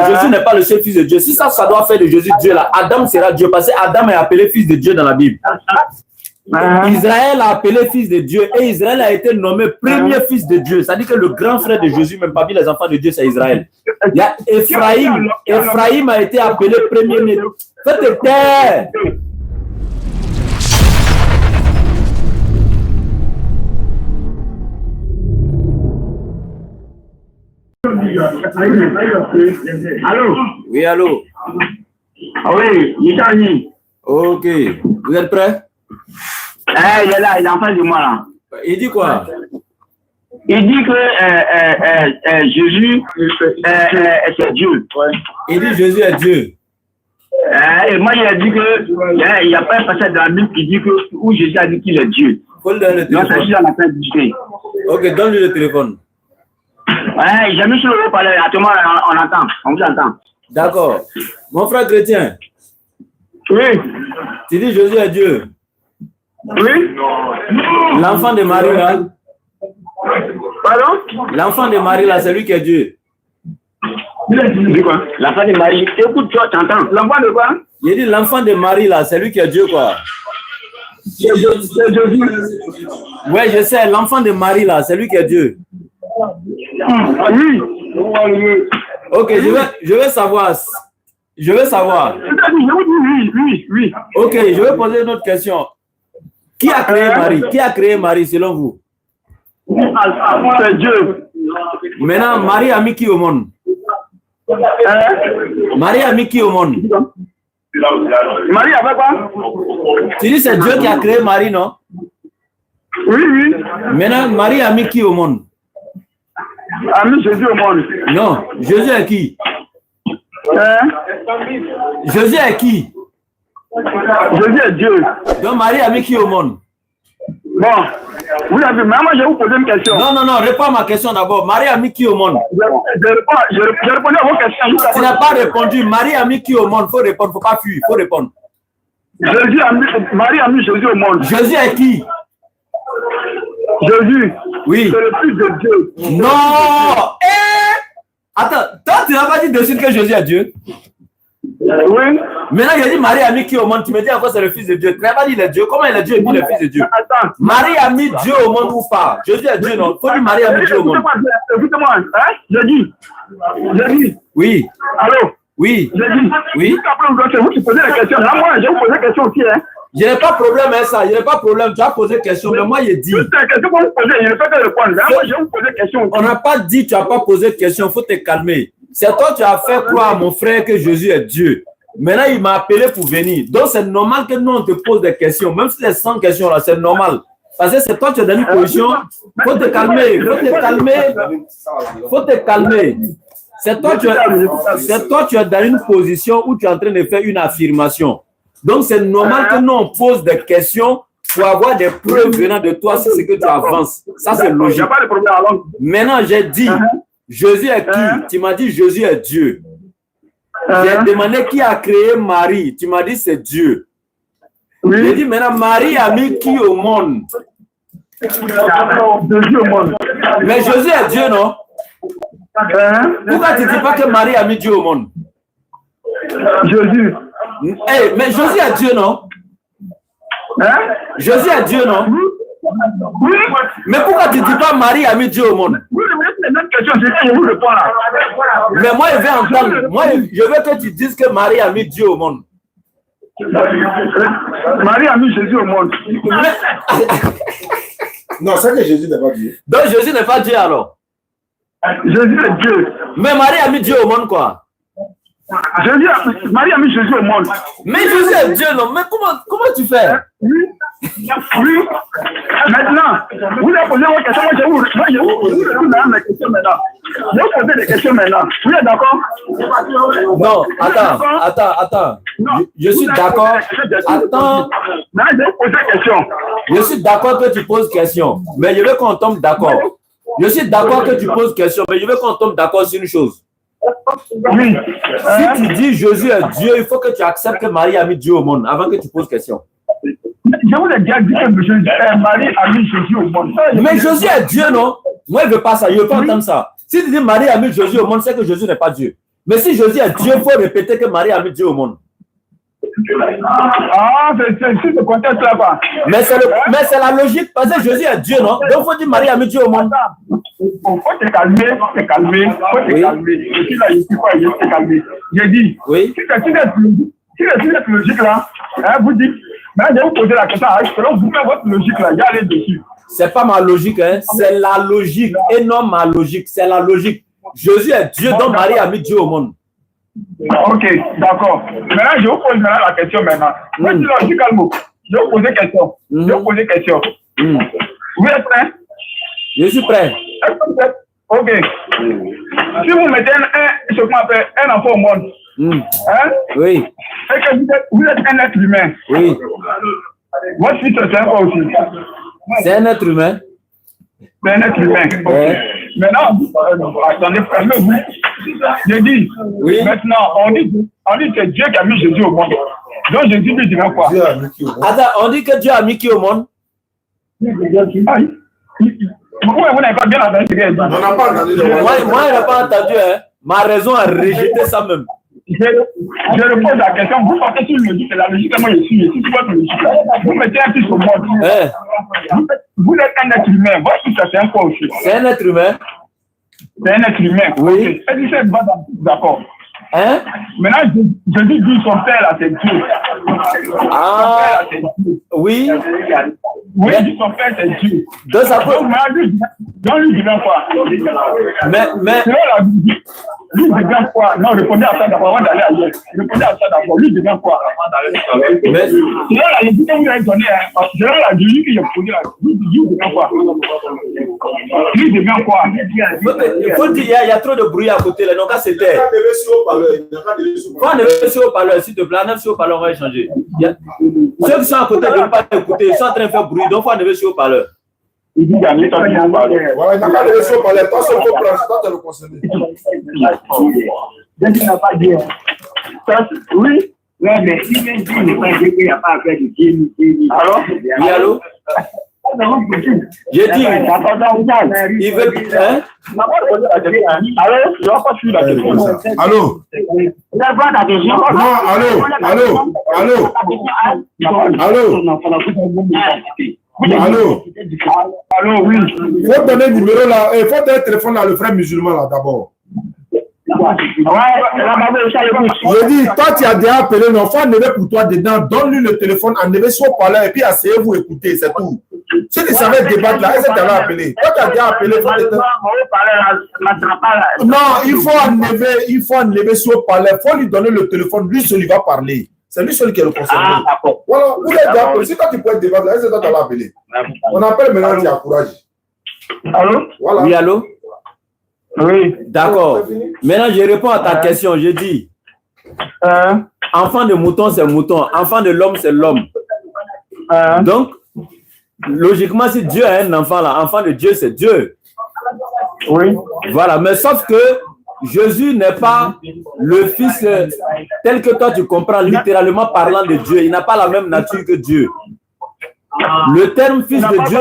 Jésus n'est pas le seul fils de Dieu. Si ça doit faire de Jésus Dieu là, Adam sera Dieu parce que Adam est appelé fils de Dieu dans la Bible. Israël a appelé fils de Dieu et Israël a été nommé premier fils de Dieu. C'est-à-dire que le grand frère de Jésus, même parmi les enfants de Dieu, c'est Israël. Il y a Ephraïm. Ephraïm a été appelé premier-né. Faites taire. Allô? Oui, allô? Oui, il est venu. Ok. Vous êtes prêts? Il est là, il est en face de moi là. Il dit quoi? Il dit que Jésus c'est Dieu. Il dit Jésus est Dieu. Et moi, il a dit que il n'y a pas un passage dans la Bible qui dit que où Jésus a dit qu'il est Dieu. Faut lui donner le téléphone. Donc, c'est juste à la fin du discuter. Ok, donne-lui le téléphone. J'ai mis sur le haut-parleur. Actuellement, on entend. On vous entend. D'accord. Mon frère chrétien. Oui. Tu dis Jésus est Dieu. Oui. L'enfant de Marie là. Pardon? L'enfant de Marie là, c'est lui qui est Dieu. Dis quoi? L'enfant de Marie. Écoute, toi, tu entends? L'enfant de quoi? Il dit l'enfant de Marie là, c'est lui qui est Dieu quoi. C'est Jésus. Ouais, je sais, l'enfant de Marie là, c'est lui qui est Dieu. Oui. Ok, je vais savoir. Je veux savoir. Oui. Ok, je vais poser une autre question. Qui a créé Marie? Qui a créé Marie selon vous? C'est Dieu. Maintenant, Marie a mis qui au monde? Marie a mis qui au monde? Marie avait quoi? Tu dis c'est Dieu qui a créé Marie, non? Oui. Maintenant, Marie a mis qui au monde? A mis Jésus au monde. Non, Jésus est qui? Jésus est qui? Jésus est Dieu. Donc Marie a mis qui au monde? Bon, vous avez, mais moi je vais vous poser une question. Non, réponds à ma question d'abord. Marie a mis qui au monde? Je réponds à vos questions. Tu n'as pas répondu. Marie a mis qui au monde? Il faut répondre, il ne faut pas fuir, il faut répondre. Marie a mis Jésus au monde. Jésus est qui? Jésus. Oui. C'est le fils de Dieu. Non! Attends, toi tu n'as pas dit de suite que Jésus est Dieu? Oui. Maintenant, il a dit Marie a mis qui au monde? Tu me dis encore c'est le fils de Dieu. Tu n'as pas dit il est Dieu. Comment il est Dieu et puis le fils de Dieu? Attends. Marie a mis Dieu au monde ou pas? Jésus est Dieu, non? Faut dire Marie a mis Dieu au monde. Écoutez-moi, hein? Jésus. Oui. Allô? Oui. Jésus. Oui. Vous qui posez la question. Là, moi, je vais vous poser la question aussi, hein? Je n'ai pas de problème avec ça. Je n'ai pas de problème. Tu as posé une question, mais moi, j'ai dit. Toute la question que vous posez, je ne peux pas répondre. Là, moi, je vais vous poser la question aussi. On n'a pas dit tu n'as pas posé de question. Il faut te calmer. C'est toi qui as fait croire à mon frère que Jésus est Dieu. Maintenant, il m'a appelé pour venir. Donc, c'est normal que nous, on te pose des questions. Même si c'est 100 questions, là, c'est normal. Parce que c'est toi qui as donné une position. Il faut te calmer. Faut te calmer. C'est toi qui as donné une position où tu es en train de faire une affirmation. Donc, c'est normal que nous, on pose des questions pour avoir des preuves venant de toi sur ce que tu avances. Ça, c'est logique. Maintenant, j'ai dit, Jésus est qui? Tu m'as dit, Jésus est Dieu. J'ai demandé qui a créé Marie. Tu m'as dit, c'est Dieu. J'ai dit, maintenant, Marie a mis qui au monde? Mais Jésus est Dieu, non? Pourquoi tu ne dis pas que Marie a mis Dieu au monde? Jésus. Hey, mais Jésus est Dieu, non? Jésus est Dieu, non? Oui. Mais pourquoi tu ne dis pas Marie a mis Dieu au monde? Oui, mais c'est une autre question, c'est ça, je vous réponds là. Mais moi, je vais entendre. Moi, je veux que tu dises que Marie a mis Dieu au monde. Marie a mis Jésus au monde. Non, c'est que Jésus n'est pas Dieu. Donc Jésus n'est pas Dieu alors? Jésus est Dieu. Mais Marie a mis Dieu au monde quoi? Marie a mis Jésus au monde. Mais Jésus est Dieu, non? Mais comment tu fais? Oui. Maintenant, vous avez posé vos questions. Moi, je vous réponds à mes questions maintenant. Je vais vous poser des questions maintenant. Vous êtes d'accord? Non, attends. Je suis d'accord. Attends. Non, je vais vous poser des questions. Je suis d'accord que tu poses question, mais je veux qu'on tombe d'accord. Je suis d'accord que tu poses question, mais je veux qu'on tombe d'accord sur une chose. Oui. Si tu dis Jésus est Dieu, il faut que tu acceptes que Marie a mis Dieu au monde avant que tu poses question. Je vous ai déjà dit que Marie a mis Jésus au monde. Mais Jésus est Dieu, non? Moi, je ne veux pas ça. Je ne veux pas entendre ça. Si tu dis Marie a mis Jésus au monde, c'est que Jésus n'est pas Dieu. Mais si Jésus est Dieu, il faut répéter que Marie a mis Dieu au monde. Ah, c'est ce contexte-là, quoi. Mais c'est la logique, parce que Jésus est Dieu, non? Donc, il faut dire Marie a mis Dieu au monde. Il faut te calmer, faut te calmer. Je suis là, je suis pas, je suis calmé. J'ai dit, oui. Si cette logique-là, hein, vous dites, mais je vais vous poser la question, selon vous-même votre logique-là, y aller dessus. C'est pas ma logique, hein? C'est la logique, et non ma logique, c'est la logique. Jésus est Dieu, donc Marie a mis Dieu au monde. Ok, d'accord. Maintenant, je vous pose la question maintenant. Moi, je suis calme. Je vais vous poser question. Vous êtes prêts? Je suis prêt. Ok. Si vous mettez ce qu'on appelle un enfant au monde, hein? Oui. Et que vous êtes un être humain. Oui. Votre fils, c'est un quoi aussi? C'est un être humain. C'est un être humain. Ok. Ouais. Maintenant, attendez, calmez-vous. J'ai dit, oui. Maintenant, on dit que c'est Dieu qui a mis Jésus au monde. Donc Jésus lui dit quoi? Attends, on dit que Dieu a mis qui au monde? Vous n'avez pas bien entendu ce qu'il dit. Moi, je n'ai pas entendu. Hein. Ma raison a rejeté ça même. Je repose la question. Vous partez sur une logique, c'est la logique que moi je suis. Si c'est votre logique, vous mettez un fils au monde. Vous êtes un être humain. Votre fils, c'est un quoi aussi? C'est un être humain. C'est un être humain. Oui. Et c'est d'accord. Hein? Maintenant, Jésus dit son père là, c'est Dieu. Ah, oui. Oui, il dit son père, c'est Dieu. Donc ça peut. Donc lui devient quoi? Mais. Lui devient quoi? Non, répondez à ça d'abord avant d'aller ailleurs. Répondez à ça d'abord. Lui devient quoi? Mais. Selon la logique que vous avez donnée, selon la logique que j'ai posée là, lui devient quoi? Lui devient quoi? Il faut dire, il y a trop de bruit à côté là, donc c'était. Faut enlever sur haut parleur, s'il te plaît, enlève sur haut parleur, on va échanger. Ceux qui sont à côté ne veulent pas écouter, ils sont en train de faire bruit, donc il faut enlever sur haut parleur. Il dit gagner ton bien. Voilà, il n'a pas de leçon par les pas seul faut prendre, toi tu le concerné. Il n'a pas dit. Oui. Oui, mais il n'est pas dit qu'il n'y a pas à faire de Dieu. Alors? Oui, allô? J'ai dit, ils veulent. Hein? Allô? Je ne vais pas suivre la question. Allô? Allô? Allô, oui. Il faut donner le numéro là, il faut donner le téléphone là, le frère musulman là d'abord. Je dis, toi tu as déjà appelé, non, il faut enlever pour toi dedans, donne-lui le téléphone, enlever son parler et puis asseyez-vous écouter, c'est tout. Si tu savais débattre là, est-ce que tu avais appelé? Toi tu as déjà appelé, non, il faut enlever son parler, il faut lui donner le téléphone, lui seul il va parler. C'est lui seul qui est le concerné. Voilà, vous l'avez déjà appelé. Si toi tu peux débattre là, est-ce que tu as appelé? On appelle maintenant, tu as courage. Allô? Voilà. Oui, allô? Oui. D'accord. Maintenant, je réponds à ta question. Je dis, enfant de mouton, c'est mouton. Enfant de l'homme, c'est l'homme. Donc, logiquement, si Dieu a un enfant là, enfant de Dieu, c'est Dieu. Oui. Voilà, mais sauf que Jésus n'est pas le fils tel que toi tu comprends, littéralement parlant de Dieu. Il n'a pas la même nature que Dieu. Le terme fils de Dieu,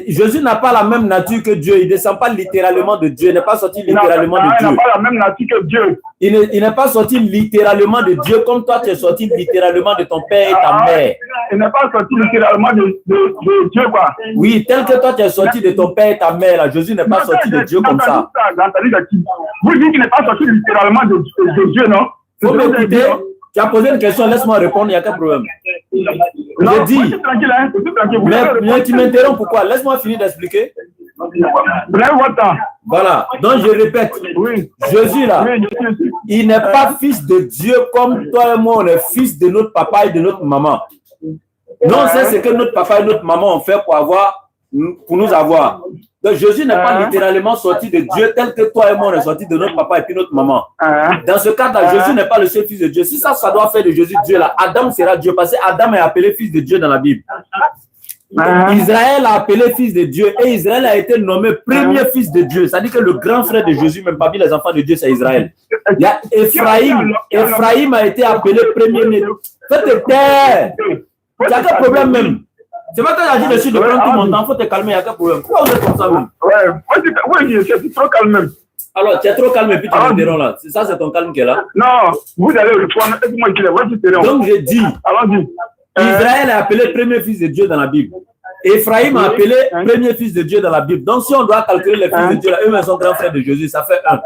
Jésus n'a pas la même nature que Dieu. Il ne descend pas littéralement de Dieu. Il n'est pas sorti littéralement de Dieu. Il n'a pas la même nature que Dieu. Il n'est pas sorti littéralement de Dieu comme toi tu es sorti littéralement de ton père et ta mère. Il n'est pas sorti littéralement de Dieu, quoi. Oui, tel que toi tu es sorti de ton père et ta mère, là, Jésus n'est pas sorti de Dieu comme ça. Vous dites qu'il n'est pas sorti littéralement de Dieu, non? Faut m'écouter. Tu as posé une question, laisse-moi répondre, il n'y a qu'un problème. Je dis, mais tu m'interromps pourquoi? Laisse-moi finir d'expliquer. Voilà, donc je répète, Jésus là, il n'est pas fils de Dieu comme toi et moi, on est fils de notre papa et de notre maman. Non, c'est ce que notre papa et notre maman ont fait pour nous avoir. Donc Jésus n'est pas littéralement sorti de Dieu tel que toi et moi on est sorti de notre papa et puis notre maman. Dans ce cas-là, Jésus n'est pas le seul fils de Dieu. Si ça doit faire de Jésus Dieu là, Adam sera Dieu parce que Adam est appelé fils de Dieu dans la Bible. Israël a appelé fils de Dieu et Israël a été nommé premier fils de Dieu. C'est-à-dire que le grand frère de Jésus, même parmi les enfants de Dieu, c'est Israël. Il y a Ephraïm a été appelé premier-né. Faites taire. Il n'y a qu'un problème même. C'est pas que tu as dit dessus de prendre tout mon temps, il faut te calmer, il n'y a qu'un problème. Pourquoi vous êtes comme ça même? Oui, c'est trop calme même. Alors, tu es trop calme et puis tu m'interromps là. C'est ça, c'est ton calme qui est là? Non, vous allez répondre. Donc, je dis, allons-y. Israël est appelé premier fils de Dieu dans la Bible. Ephraïm a appelé premier fils de Dieu dans la Bible. Donc, si on doit calculer les fils de Dieu, là, eux-mêmes sont grands frères de Jésus, ça fait 1.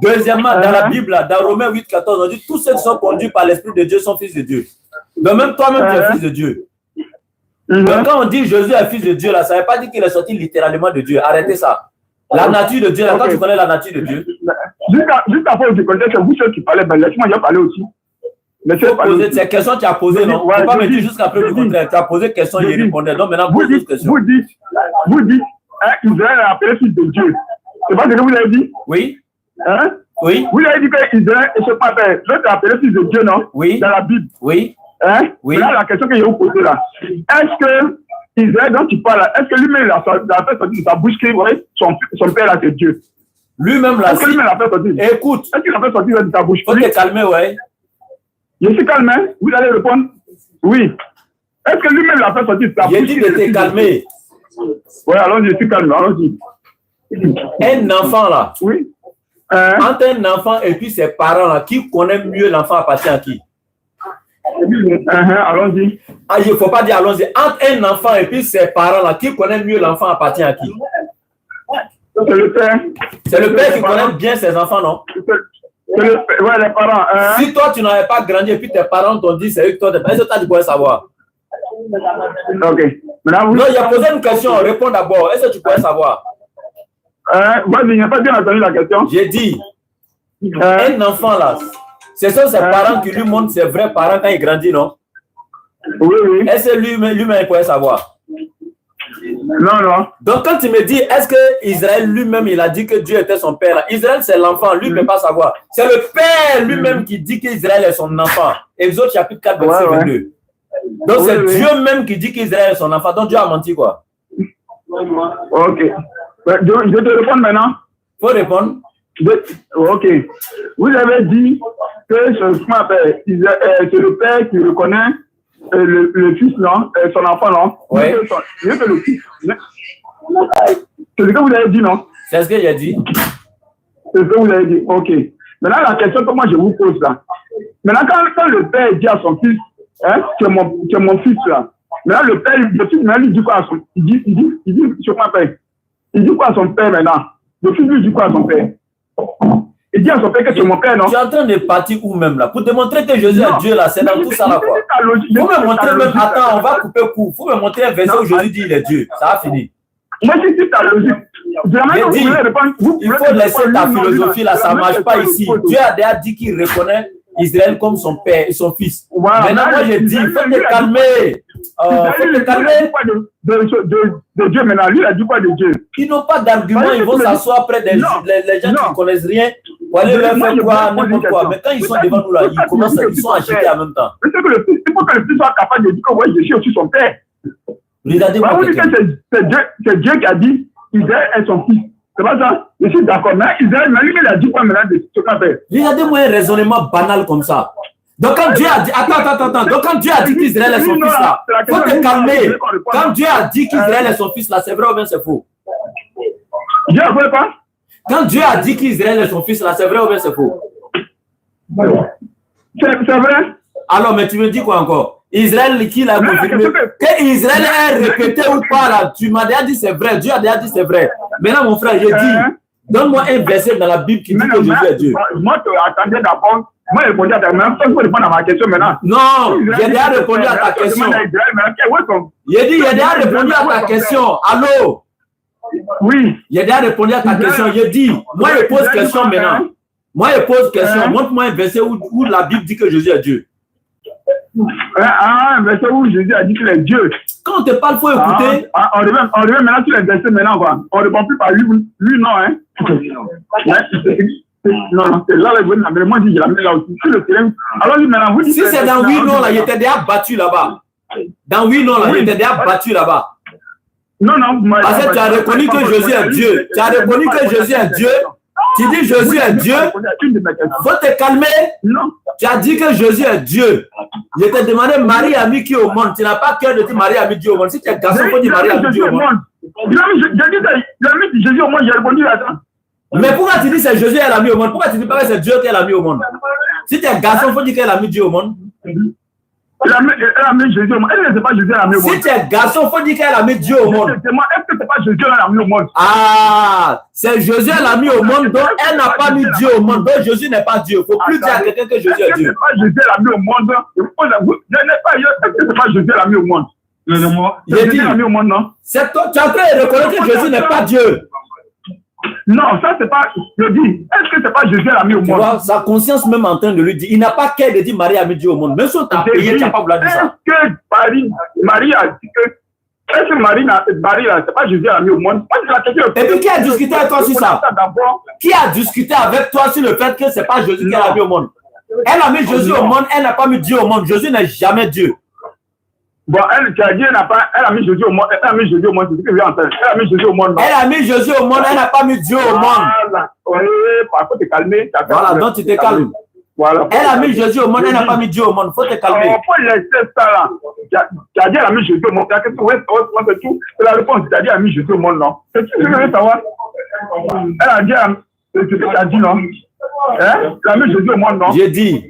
Deuxièmement, dans la Bible, là, dans Romains 8, 14, on dit tous ceux qui sont conduits par l'Esprit de Dieu sont fils de Dieu. Donc, même toi-même, tu es fils de Dieu. Donc, quand on dit Jésus est fils de Dieu, là, ça ne veut pas dire qu'il est sorti littéralement de Dieu. Arrêtez ça. La nature de Dieu, là, quand tu connais la nature de Dieu. Juste après, je connais, c'est vous ceux qui parlez, ben laisse-moi y parler aussi. Ces questions que tu as posées, non? Tu ne peux pas me dire jusqu'à preuve du contraire. Tu as posé des questions et il répondait. Donc maintenant, vous dites, Israël est appelé fils de Dieu. C'est pas ce que vous avez dit? Oui. Hein? Oui. Vous avez dit que Israël est appelé fils de Dieu, non? Oui. Dans la Bible. Oui. Hein? Oui. Là, la question que je vais vous poser là. Est-ce que Israël, dont tu parles là, est-ce que lui-même il a fait sortir de sa bouche que son père là c'est Dieu? Lui-même là. Est-ce que lui-même l'a fait sortir? Écoute. Est-ce qu'il a fait sortir de sa bouche? Faut te calmer, ouais. Je suis calme, hein? Vous allez répondre oui. Est-ce que lui-même l'a fait sortir de sa bouche? J'ai dit de te calmer. Oui, allons-y, je suis calme, allons-y. Un enfant là. Oui. Entre un enfant et puis ses parents là, qui connaît mieux l'enfant appartient à qui? Allons-y. Ah, il ne faut pas dire allons-y. Entre un enfant et puis ses parents là, qui connaît mieux l'enfant appartient à qui? C'est le père. C'est le père qui connaît bien ses enfants, non? Ouais, les parents. Si toi, tu n'avais pas grandi et puis tes parents t'ont dit c'est eux qui t'ont dit, est-ce que tu pourrais savoir? Ok. Maintenant, non, il a posé une question, réponds d'abord. Est-ce que tu pourrais savoir? Vas-y, il n'a pas bien entendu la question. J'ai dit, un enfant là, ce sont ses parents qui lui montrent ses vrais parents quand il grandit, non? Oui, oui. Est-ce que lui-même il pourrait savoir? Non, non. Donc, quand tu me dis, est-ce que Israël lui-même, il a dit que Dieu était son père? Israël, c'est l'enfant, lui ne peut pas savoir. C'est le père lui-même qui dit qu'Israël est son enfant. Exode chapitre 4, verset 22. Donc, c'est Dieu même qui dit qu'Israël est son enfant. Donc, Dieu a menti, quoi. Ok. Je te réponds maintenant. Il faut répondre. Ok. Vous avez dit que c'est le père qui reconnaît le fils, non? Son enfant, non? Oui. C'est le fils. C'est ce que vous avez dit, non? C'est ce que j'ai dit. C'est ce que vous avez dit. Ok. Maintenant, la question que moi je vous pose là. Maintenant, quand le père dit à son fils, hein, c'est mon fils là. Maintenant, le père, le fils, il dit quoi à son il dit sur quoi père? Il dit quoi à son père maintenant? Le fils lui dit quoi à son père? Il dit à son père que c'est mon père, non? Tu es en train de partir où même là? Pour démontrer que Jésus est Dieu là, c'est dans tout ça là quoi. Il faut me montrer même, attends, on va couper court. Il faut me montrer un verset où Jésus dit il est Dieu. Ça a fini. Moi, je dis ta logique. Il faut laisser ta philosophie là, ça ne marche pas ici. Dieu a déjà dit qu'il reconnaît Israël comme son père et son fils. Maintenant, moi je dis, il faut te calmer. Faut te calmer. De Dieu maintenant, lui il a dit quoi de Dieu? Ils n'ont pas d'argument, ils vont s'asseoir près des gens qui ne connaissent rien pour aller leur faire croire n'importe quoi. Mais quand ils sont devant nous là, ils sont agités en même temps. Il faut que le fils soit capable de dire que ouais, je suis aussi son père. Regardez-moi. C'est Dieu qui a dit Israël est son fils. C'est pas ça? Je suis d'accord. Mais Israël, lui, il a dit quoi maintenant de ce qu'on fait? Regardez-moi un raisonnement banal comme ça. Donc quand Dieu a dit, attends. Donc quand Dieu a dit qu'Israël est son fils là, il faut te calmer. Quand Dieu a dit qu'Israël est son fils là, c'est vrai ou bien c'est faux? Dieu a fait quoi? Quand Dieu a dit qu'Israël est son fils là, c'est vrai ou bien c'est faux? C'est vrai. Alors, mais tu me dis quoi encore? Israël qui l'a confirmé. Que Israël est répété ou pas là, tu m'as déjà dit c'est vrai, Dieu a déjà dit c'est vrai. Maintenant mon frère, j'ai dit, donne-moi un verset dans la Bible qui dit que Jésus est Dieu. Moi, tu attendais d'abord. Moi, je répondais à ta question. Il faut répondre à ma question maintenant. Non, j'ai déjà répondu à ta question. J'ai dit, j'ai déjà répondu à ta question. Allô? Oui. J'ai déjà répondu à ta question. J'ai dit, moi, je pose question maintenant. Moi, je pose question. Montre-moi un verset où la Bible dit que Jésus est Dieu. Un verset où Jésus a dit qu'il est Dieu. Quand on te parle, il faut écouter. On revient maintenant sur les versets maintenant, quoi. On ne répond plus par lui, non, hein. Non, c'est là, mais moi, je dis, je la mets là aussi. Sur le terrain. Alors, maintenant, vous dites. Si c'est dans oui, non, là, il était déjà battu là-bas. Dans oui, non, là, il était déjà battu là-bas. Non. Parce que tu as reconnu que Jésus est Dieu. Tu as reconnu que Jésus est Dieu. Tu dis Jésus est Dieu. Faut te calmer. Non. Tu as dit que Jésus est Dieu. Je t'ai demandé Marie a mis qui au monde. Tu n'as pas cœur de dire Marie a mis Dieu au monde. Si tu es garçon, il faut dire Marie a mis Dieu au monde. J'ai dit Jésus au monde, j'ai répondu à ça. Mais pourquoi tu dis que c'est Jésus qu'elle a mis au monde? Pourquoi tu dis pas que c'est Dieu qu'elle a mis au monde? Si tu es garçon, il faut dire qu'elle a mis Dieu au monde. Elle a mis Jésus au monde. Elle ne sait pas Jésus, elle a mis au monde. Si tu es garçon, il faut dire qu'elle a mis Dieu au monde. Est-ce que c'est pas Jésus qu'elle a mis au monde? Ah, c'est Jésus elle a mis au monde, donc elle n'a pas mis Dieu au monde. Donc Jésus n'est pas Dieu. Il ne faut plus dire à quelqu'un que Jésus est Dieu. Est-ce que c'est pas Jésus elle a mis au monde? Est-ce que c'est pas Jésus elle a mis au monde? Jésus a mis au monde, non? C'est toi, tu es en train de reconnaître que Jésus n'est pas Dieu. Non, ça c'est pas. Je dis, est-ce que c'est pas Jésus elle a mis au monde? Tu vois, sa conscience même en train de lui dire, il n'a pas qu'à de dire Marie a mis Dieu au monde. Même si on t'a payé, tu n'as pas voulu dire ça. Est-ce que Marie a dit que. Est-ce que Marie c'est pas Jésus elle a mis au monde? Et puis qui a discuté avec toi sur ça? Qui a discuté avec toi sur le fait que c'est pas Jésus qu'elle a mis au monde? Elle a mis Jésus au monde, elle n'a pas mis Dieu au monde. Jésus n'est jamais Dieu. Bon, elle a mis Jésus au monde, elle a mis Jésus au monde, c'est ce que je viens d'entendre. Elle a mis Jésus au monde. Elle a mis Jésus au monde, elle n'a pas mis Dieu au monde. Voilà, oui, par contre, t'es calmé. Voilà, donc tu te calmes. Voilà. Elle a mis Jésus au monde, elle n'a pas mis Dieu au monde. Faut te calmer. On peut laisser ça là. Tu as dit elle a mis Jésus au monde. C'est tout. C'est la réponse. Tu as dit elle a mis Jésus au monde, non? C'est tout ce que je veux savoir. Elle a dit, c'est ce que tu as dit, non? Elle a mis Jésus au monde, non? J'ai dit.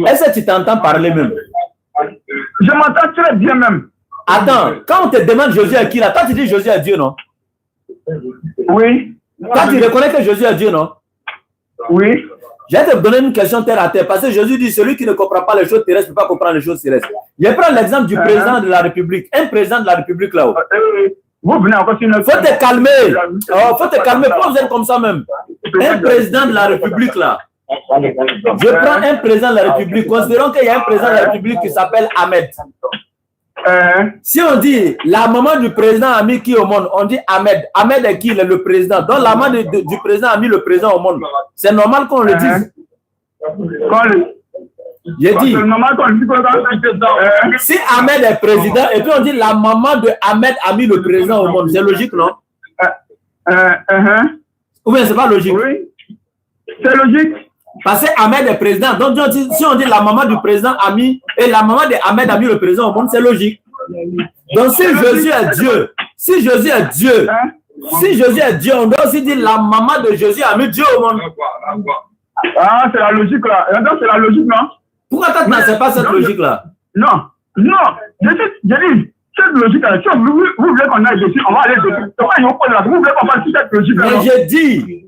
Est-ce que tu t'entends parler même? Je m'entends très bien même. Attends, quand on te demande Jésus est qui là, toi tu dis Jésus est Dieu, non? Oui. Toi tu reconnais que Jésus est Dieu, non? Oui. Je vais te donner une question terre à terre, parce que Jésus dit celui qui ne comprend pas les choses terrestres ne peut pas comprendre les choses célestes. Je vais prendre l'exemple du président de la République. Un président de la République là-haut. Vous venez encore sur une... Faut te calmer. Oh, faut te calmer. Pourquoi vous êtes comme ça même? Un président de la République là. Je prends un président de la République. Considérons qu'il y a un président de la République qui s'appelle Ahmed. Si on dit la maman du président a mis qui au monde, on dit Ahmed. Ahmed est qui? Il est le président. Donc la maman du président a mis le président au monde. C'est normal qu'on le dise. J'ai dit, si Ahmed est président et puis on dit la maman de Ahmed a mis le président au monde, c'est logique, non? Ou bien c'est pas logique? Oui, c'est logique. Parce que Ahmed est président. Donc si on dit la maman du président a mis et la maman de Ahmed a mis le président au monde, c'est logique. Donc si Jésus est Dieu, si Jésus est Dieu, on doit aussi dire la maman de Jésus a mis Dieu au monde. Ah, c'est la logique là. Donc c'est la logique, non? Pourquoi toi tu n'as pas cette logique là? Non, je dis, cette logique là, si vous voulez qu'on aille dessus, on va aller dessus. Vous voulez qu'on fasse cette logique là? Mais j'ai dit,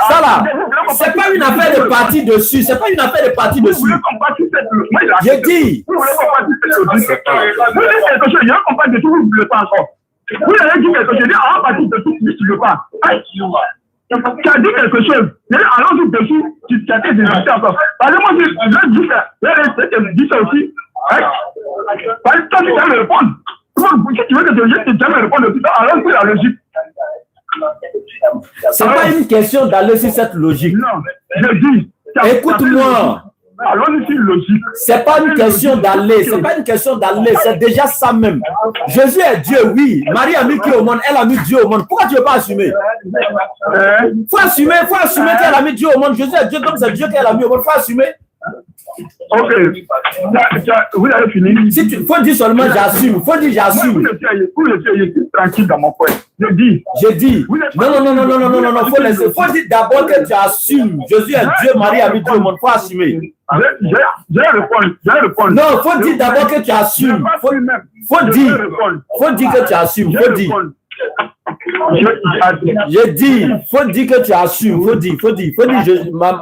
ça là, c'est pas une affaire de partir dessus, c'est pas une affaire de partir dessus. Vous voulez qu'on fasse cette logique? J'ai dit. Vous voulez qu'on fasse cette logique? Vous dites quelque chose, il y a qu'on fasse dessus, vous ne voulez pas encore. Vous avez dit quelque chose, il y a on va partir dessus, tu ne veux pas. Tu as dit quelque chose, allons-y dessus, tu as été dénoncé encore. Parce que moi, je dis ça, je dis ça aussi. Parce que toi, tu dois me répondre. Si tu veux que je dois me répondre tout ça, allons sur la logique. C'est pas une question d'aller sur cette logique. Non, je dis. Écoute-moi. Allons sur logique. C'est pas une question d'aller, c'est pas une question d'aller, c'est déjà ça même. Jésus est Dieu, oui. Marie a mis qui au monde, elle a mis Dieu au monde. Pourquoi tu ne veux pas assumer? Faut assumer qu'elle a mis Dieu au monde. Jésus est Dieu, donc c'est Dieu qu'elle a mis au monde. Faut assumer. Ok. Vous avez fini. Si tu faut dire seulement j'assume. Faut dire j'assume. Vous êtes tranquille dans mon coin. J'ai dit. Non. Faut dire d'abord que tu assumes. Jésus est Dieu, Marie a mis Dieu au monde. Faut assumer. Je vais répondre. Non, faut dire d'abord que tu assumes. Faut dire que tu assumes. Faut dire. J'ai dit, faut dire que tu assumes. Faut dire,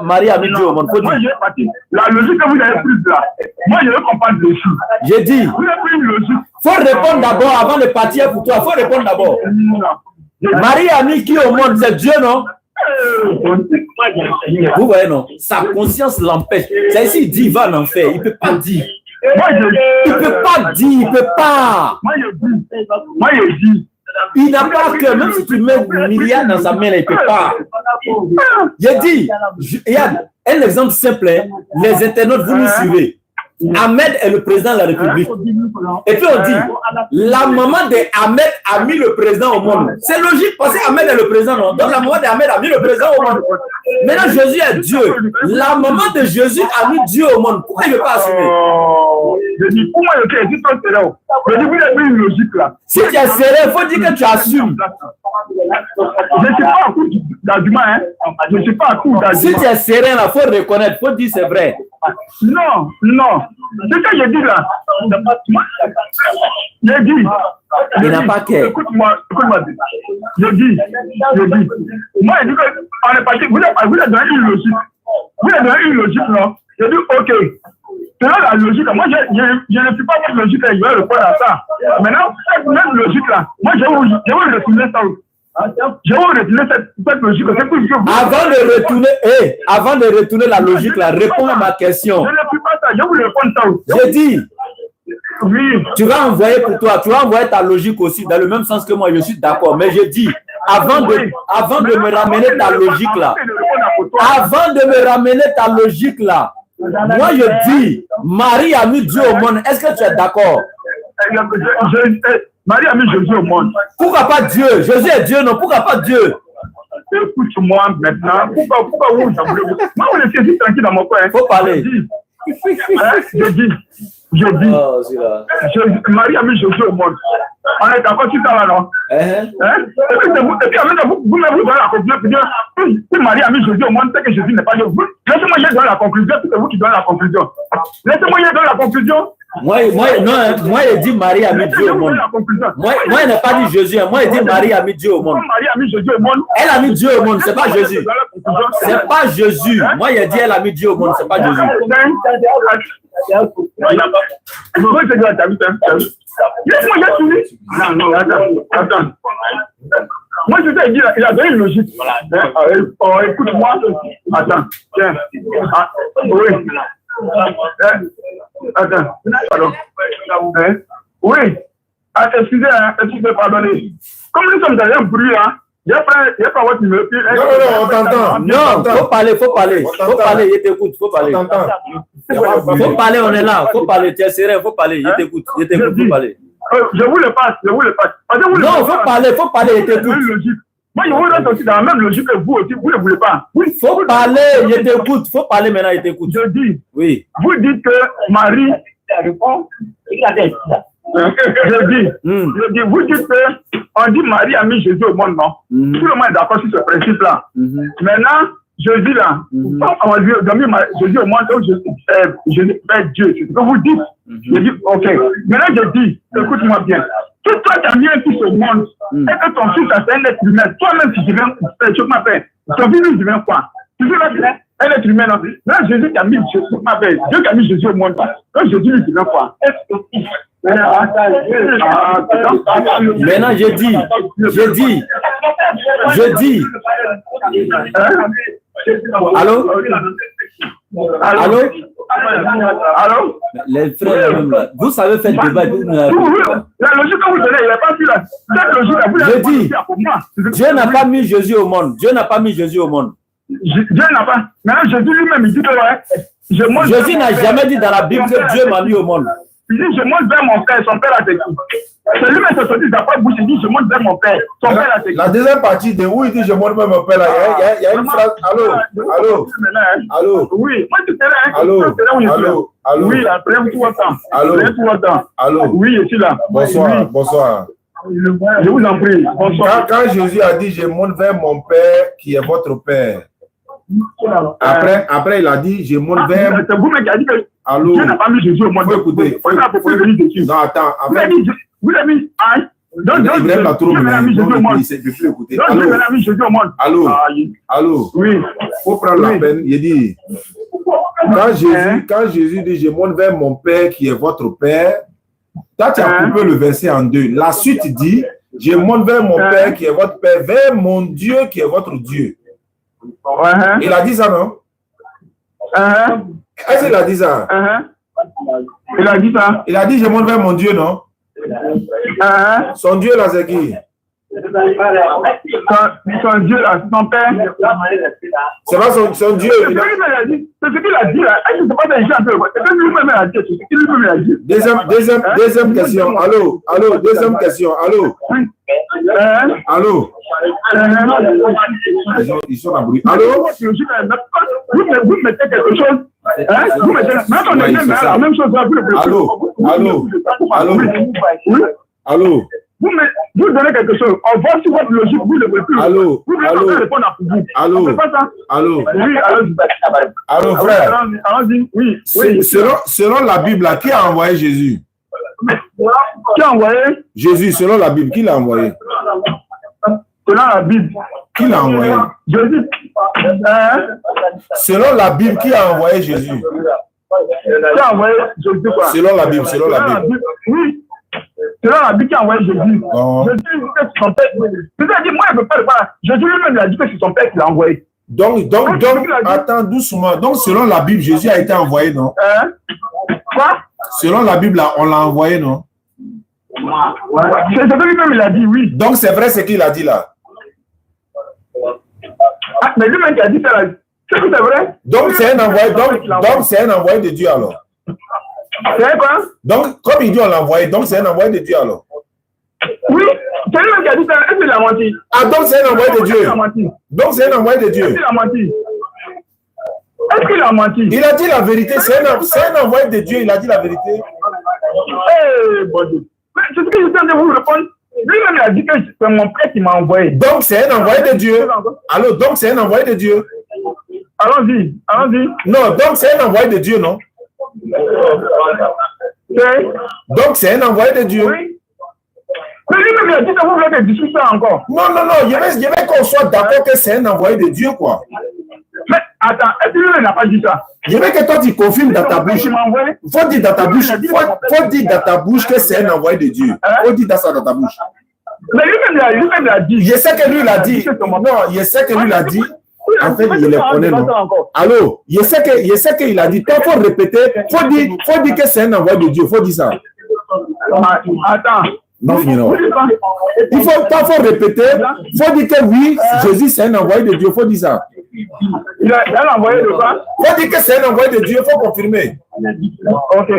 Marie a mis Dieu au monde. Faut dire. La logique que vous avez prise là, moi je veux qu'on parle dessus. J'ai dit. Vous avez pris une logique. Faut répondre d'abord avant de partir pour toi. Faut répondre d'abord. Marie a mis qui au monde? C'est Dieu, non? Vous voyez, non? Sa conscience l'empêche. C'est ici, il dit, il va en enfer. Il ne peut pas dire. Il ne peut pas dire, il ne peut pas. Moi, je dis. Il n'a pas que, même si tu mets un milliard dans sa main, il ne peut pas. J'ai dit, il y a un exemple simple, hein. Les internautes, vous nous suivez. Ahmed est le président de la République. Et puis on dit, la maman de Ahmed a mis le président au monde. C'est logique parce que Ahmed est le président, non? Donc la maman de Ahmed a mis le président au monde. Maintenant Jésus est Dieu. La maman de Jésus a mis Dieu au monde. Pourquoi il ne veut pas assumer? Je dis, pour moi, ok, je dis, toi, c'est là. Je dis, vous avez une logique là. Si tu es sérieux, il faut dire que tu assumes. Je ne suis pas à court d'argument, hein. Je ne suis pas à court d'argument. Si tu es sérieux, il faut reconnaître, il faut dire c'est vrai. Non, non. C'est ce que j'ai dit là. J'ai dit. Il n'a pas qu'à. Écoute-moi. J'ai dit. Moi, j'ai dit qu'on est parti. Vous êtes dans une logique. Vous êtes dans une logique, non? J'ai dit, ok. Selon la logique, moi, je ne suis pas votre logique, je vais répondre à ça. Maintenant, cette même logique-là, moi, je vais retourner ça. Je vais retourner cette logique. Avant de retourner la logique, là, réponds à ma question. Je ne suis pas ça, je vais vous répondre ça. J'ai dit, oui. Tu vas envoyer pour toi, tu vas envoyer ta logique aussi, dans le même sens que moi, je suis d'accord. Mais je dis, avant de me ramener ta logique là, moi je dis, Marie a mis Dieu au monde. Est-ce que tu es d'accord? Marie a mis Jésus au monde. Pourquoi pas Dieu? Jésus est Dieu, non? Pourquoi pas Dieu? Écoute-moi maintenant. Pourquoi vous moi, vous laissez juste tranquille dans mon coin. Faut parler. Je dis. Marie a mis Jésus au monde. On est d'accord sur ça là, non? Et puis, vous donnez la conclusion. Si Marie a mis Jésus au monde, c'est que Jésus n'est pas Dieu. Laissez-moi y donner la conclusion, c'est vous qui donnez la conclusion. Laissez-moi y donner la conclusion. Moi, il dit Marie a mis Dieu au monde. Moi, il n'a pas dit Jésus. Moi, il dit Marie a mis Dieu au monde. Marie a mis Jésus au monde. Elle a mis Dieu au monde, c'est pas Jésus. C'est pas Jésus. Moi, il a dit elle a mis Dieu au monde, c'est pas Jésus. Laisse-moi y fini. Non, attends. Moi, je t'ai dit, il a donné une logique. Écoute-moi. Attends, tiens. Oui. Attends, pardon. Oui. Excusez, pardonnez. Comme nous sommes dans un bruit, hein, il n'y a pas votre numéro. Non, on t'entend. Non, faut parler. Il t'écoute, faut parler. Faut parler, on est là. Faut parler, tu es sérieux, faut parler. Il t'écoute, faut parler. Je vous le passe. Non, faut parler, il t'écoute. Moi, je vous reste aussi dans la même logique que vous aussi, vous ne voulez pas. Oui, faut parler, il t'écoute. Faut parler maintenant, il t'écoute. Je dis. Oui. Vous dites que Marie répond. Je dis, vous dites que on dit Marie a mis Jésus au monde, non? Tout le monde est d'accord sur ce principe-là. Maintenant, Jésus là, on a mis Jésus au monde, donc Jésus est Dieu. C'est ce que vous dites. Je dis, ok. Maintenant, je dis, écoute-moi bien. Si toi, tu as mis un fils au monde, et que ton fils, c'est un être humain, toi-même, tu deviens, je m'appelle, ton fils, il devient quoi? Tu deviens un être humain, non? Là, Jésus qui a mis Jésus, Dieu qui a mis Jésus au monde, donc Jésus, il devient quoi? Maintenant, je dis. Allô? Les frères, vous savez faire le débat. La logique que vous donnez, il n'a pas vu là. Je dis, Dieu n'a pas mis Jésus au monde. Dieu n'a pas. Maintenant, Jésus lui-même, il dit que Jésus n'a jamais dit dans la Bible que Dieu m'a mis au monde. Il dit, je monte vers mon père, son père a été qui? C'est lui-même qui se dit, il n'a pas bouche, il dit, je monte vers mon père, son père a été qui? La deuxième partie de où il dit, je monte vers mon père, là, il y a une phrase, allô? Oui, moi, tu sais là, allô? Oui, après, tout le temps. Allô? Oui, je suis là. Bonsoir. Je vous en prie, bonsoir. Quand Jésus a dit, je monte vers mon père qui est votre père, après il a dit, je monte vers... C'est vous-même qui a dit que allô? Dieu n'a pas mis Jésus au monde. Écoutez. Non, attends. Vous l'avez mis... Donc, Dieu n'a mis Jésus au monde. Allô? Oui. Il faut prendre la peine. Il dit, quand Jésus dit, je monte vers mon père qui est votre père, toi, tu as coupé le verset en deux. La suite dit, je monte vers mon père qui est votre père, vers mon Dieu qui est votre Dieu. Il a dit ça, non? Est-ce qu'il a dit ça? Il a dit ça. Il a dit, je monte vers mon Dieu, non? Son Dieu, là, c'est qui? Son Dieu, là, son père. C'est pas son Dieu. C'est ce qu'il a dit. C'est ce qu'il a dit, là. C'est ce qu'il a dit. Deuxième question. Allô? Deuxième question. Allô? Ils sont en bruit. Allô? Vous mettez quelque chose Vous mettez la même chose. Allô. Vous donnez quelque chose. On voit si votre logique, vous ne pouvez plus. Allô. Vous ne pouvez pas répondre à vous. Allô. On fait pas ça. Allô. Oui, allô, frère. Allons-y. Oui. Selon la Bible, là, qui a envoyé Jésus? Qui a envoyé? Jésus, selon la Bible, qui l'a envoyé? Selon la Bible. Qui l'a envoyé? Jésus. Selon la Bible, qui a envoyé Jésus? Qui a envoyé Jésus quoi? Selon la Bible, selon la Bible. Oui. Selon la Bible qui a envoyé Jésus. Non. Jésus dit que c'est son père. C'est-à-dire, moi, je ne peux pas le voir. Jésus lui-même a dit que c'est son père qui l'a envoyé. Donc, attends doucement. Donc, selon la Bible, Jésus a été envoyé, non? Quoi? Selon la Bible, là, on l'a envoyé, non? C'est ce que lui-même il a dit, oui. Donc, c'est vrai ce qu'il a dit là. Ah, mais lui-même qui a dit ça, c'est que c'est vrai. Donc, c'est un envoyé. Donc, c'est un envoyé de Dieu alors. C'est quoi? Donc, comme il dit, on l'a envoyé. Donc, c'est un envoyé de Dieu alors. Oui, c'est lui-même qui a dit ça. Est-ce qu'il a menti? Ah, donc c'est un envoyé de Dieu. Donc, c'est un envoyé de Dieu. Est-ce qu'il a menti? Est-ce qu'il a menti? Il a dit la vérité. C'est un envoyé de Dieu. Il a dit la vérité. Eh, bon Dieu. Mais c'est ce que je viens de vous répondre. Lui-même, il a dit que c'est mon père qui m'a envoyé. Donc, c'est un envoyé de Dieu. Alors, donc, c'est un envoyé de Dieu. Allons-y. Non, donc, c'est un envoyé de Dieu, non? Donc, c'est un envoyé de Dieu. Oui. Mais lui-même, il a dit que vous voulez que je dise ça encore. Non. Je vais qu'on soit d'accord que c'est un envoyé de Dieu, quoi. Mais attends, est-ce que lui-même n'a pas dit ça? Je veux que toi, tu confirmes dans ta bouche. Faut dire dans ta bouche. Faut dire dans ta bouche que c'est un envoyé de Dieu. Faut dire ça dans ta bouche. Mais lui-même l'a dit. Je sais que lui l'a dit. Non, je sais que lui l'a dit. En fait, il le connaît, non? Allô? Je sais qu'il a dit. Il faut répéter. Faut dire que c'est un envoyé de Dieu. Faut dire ça. Attends. Non, il faut répéter. Il faut dire que oui, Jésus, c'est un envoyé de Dieu. Il faut dire ça. Il a envoyé de quoi? Il faut dire que c'est un envoyé de Dieu. Il faut confirmer. Ok.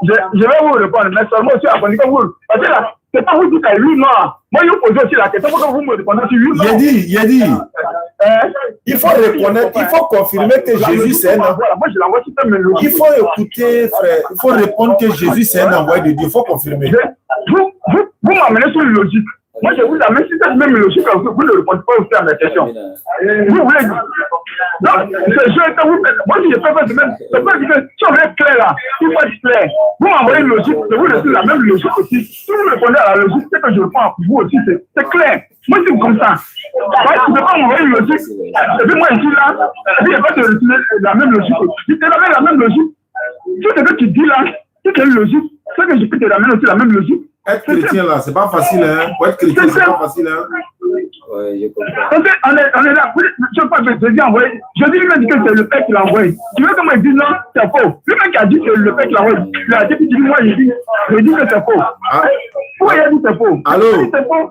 Je vais vous répondre, mais seulement aussi à que vous. Parce que là, c'est pas vous qui avez oui, non. Moi, je vous pose aussi la question pour que vous me répondez sur oui, non. Il a dit. Il faut reconnaître, il faut confirmer que Jésus, c'est un envoyé. Moi, je l'envoie sur tes mains. Il faut écouter, frère. Il faut répondre que Jésus, c'est un envoyé de Dieu. Il faut confirmer. Vous m'amenez sur une logique. Moi, je vous amène sur cette même logique, vous ne répondez pas aussi à mes questions. Vous voulez dire. Donc, c'est juste que vous faites. Moi, si je fais ça de même, c'est pas que si on est clair là, il faut être clair. Vous m'envoyez une logique, je vous laisse la même logique aussi. Si vous répondez à la logique, c'est que je réponds à vous aussi, c'est clair. Moi, c'est comme ça. Tu ne peux pas m'envoyer une logique, et puis moi, je suis là, et puis je vais pas te retirer la même logique. Si tu ramènes la même logique, tout ce que tu dis là, c'est une logique, c'est que je peux te ramener aussi la même logique. Être chrétien là, c'est pas facile, hein. Pour être chrétien, c'est pas facile, hein. Ouais, je comprends. On est là. Je ne sais pas que Jésus a envoyé. Jésus lui-même dit que c'est le Père qui l'a envoyé. Tu veux comment il dit non, c'est faux. Lui-même qui a dit que c'est le Père qui l'a envoyé. Il a dit, puis tu dis, moi, je dis que c'est faux. Pourquoi il a dit que c'est faux? Allô?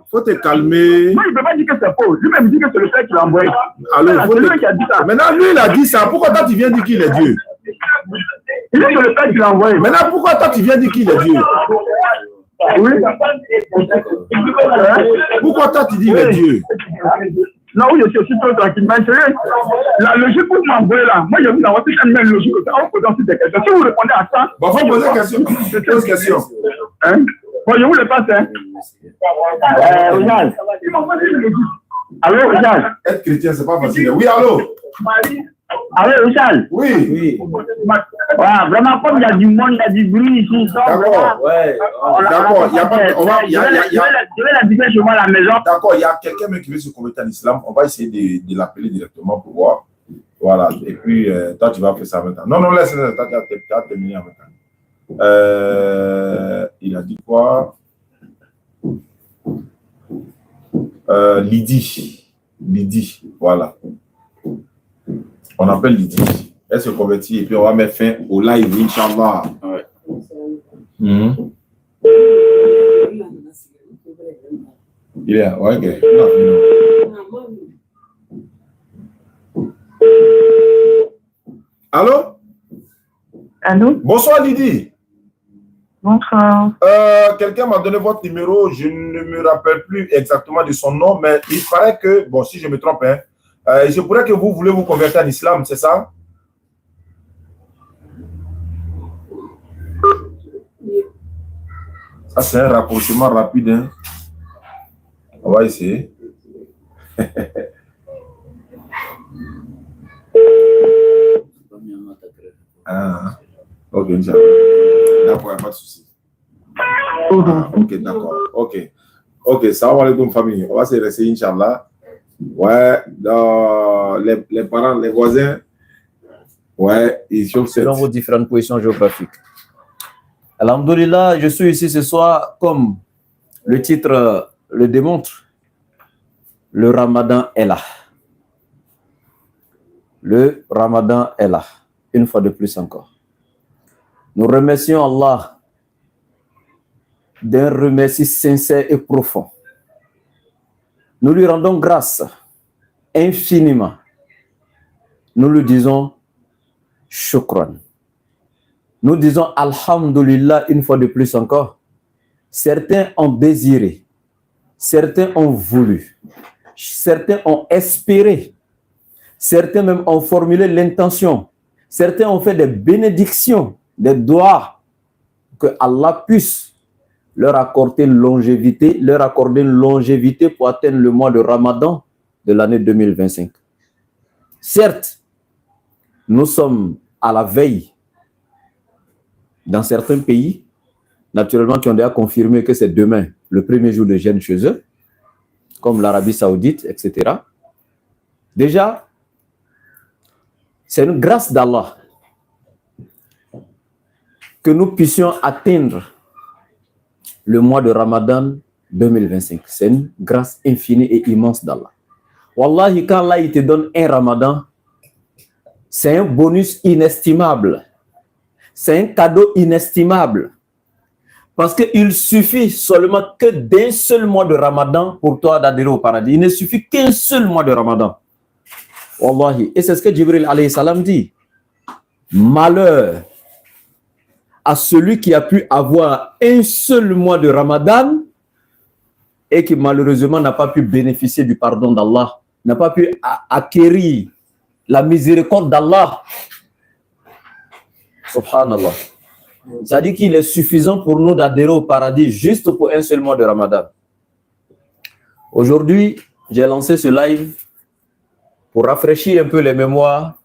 Faut te calmer. Moi, il ne peut pas dire que c'est faux. Lui-même dit que c'est le Père qui l'a envoyé. Allô? C'est lui qui a dit ça. Maintenant, lui, il a dit ça. Pourquoi toi, tu viens dire qu'il est Dieu? Il dit que c'est le Père qui l'a envoyé. Maintenant, pourquoi toi, tu viens dire qu'il est Dieu? Oui. Pourquoi toi, tu dis qu'il est Dieu? Non, oui, je suis aussi trop tranquille. Mais la logique que vous m'envoyez là, moi, je vous envoie toute une même logique en posant toutes des questions. Si vous répondez à ça. Bon, faut poser question. C'est 15 questions. Hein? Bon, je vous le passe, hein. Regarde. Allô, regarde. Être chrétien, c'est pas facile. Oui, allô? Allô, Richard? Oui. Voilà, vraiment, comme il y a du monde, il y a du bruit ici. D'accord. Ouais. D'accord. Il y a pas. Je vais la dire chez moi à la maison. D'accord. Il y a quelqu'un qui veut se convertir en islam. On va essayer de l'appeler directement pour voir. Voilà. Et puis, toi, tu vas faire ça maintenant. Non, laisse. Tu as terminé maintenant. Il a dit quoi? Lydie. Voilà. On appelle Lydie. Elle se convertit et puis on va mettre fin au live, Inch'Allah. Ouais. Il est là, ouais, ok. Allô? Allô? Bonsoir Lydie. Bonsoir. Quelqu'un m'a donné votre numéro, je ne me rappelle plus exactement de son nom, mais il paraît que, bon, si je me trompe, hein, je pourrais que vous voulez vous convertir en islam, c'est ça? Ah, c'est un rapprochement rapide. Hein? On va essayer. Ah, ok, d'accord, pas de souci. Ah, ok, d'accord. Ok, salam alaikum famille. On va se laisser, Inch'Allah. Ouais, les parents, les voisins, ouais, ils sont selon vos différentes positions géographiques. Alhamdulillah, je suis ici ce soir, comme le titre le démontre, le Ramadan est là. Le Ramadan est là, une fois de plus encore. Nous remercions Allah d'un remercie sincère et profond. Nous lui rendons grâce infiniment. Nous lui disons shukran. Nous disons alhamdulillah une fois de plus encore. Certains ont désiré, certains ont voulu, certains ont espéré, certains même ont formulé l'intention, certains ont fait des bénédictions, des doigts, que Allah puisse leur accorder une longévité pour atteindre le mois de Ramadan de l'année 2025. Certes, nous sommes à la veille dans certains pays, naturellement, qui ont déjà confirmé que c'est demain, le premier jour de jeûne chez eux, comme l'Arabie Saoudite, etc. Déjà, c'est une grâce d'Allah que nous puissions atteindre le mois de Ramadan 2025. C'est une grâce infinie et immense d'Allah. Wallahi, quand Allah il te donne un Ramadan, c'est un bonus inestimable. C'est un cadeau inestimable. Parce qu'il suffit seulement que d'un seul mois de Ramadan pour toi d'adhérer au paradis. Il ne suffit qu'un seul mois de Ramadan. Wallahi. Et c'est ce que Jibril alayhi salam dit. Malheur à celui qui a pu avoir un seul mois de Ramadan et qui malheureusement n'a pas pu bénéficier du pardon d'Allah, n'a pas pu acquérir la miséricorde d'Allah. Subhanallah. Ça dit qu'il est suffisant pour nous d'adhérer au paradis juste pour un seul mois de Ramadan. Aujourd'hui, j'ai lancé ce live pour rafraîchir un peu les mémoires,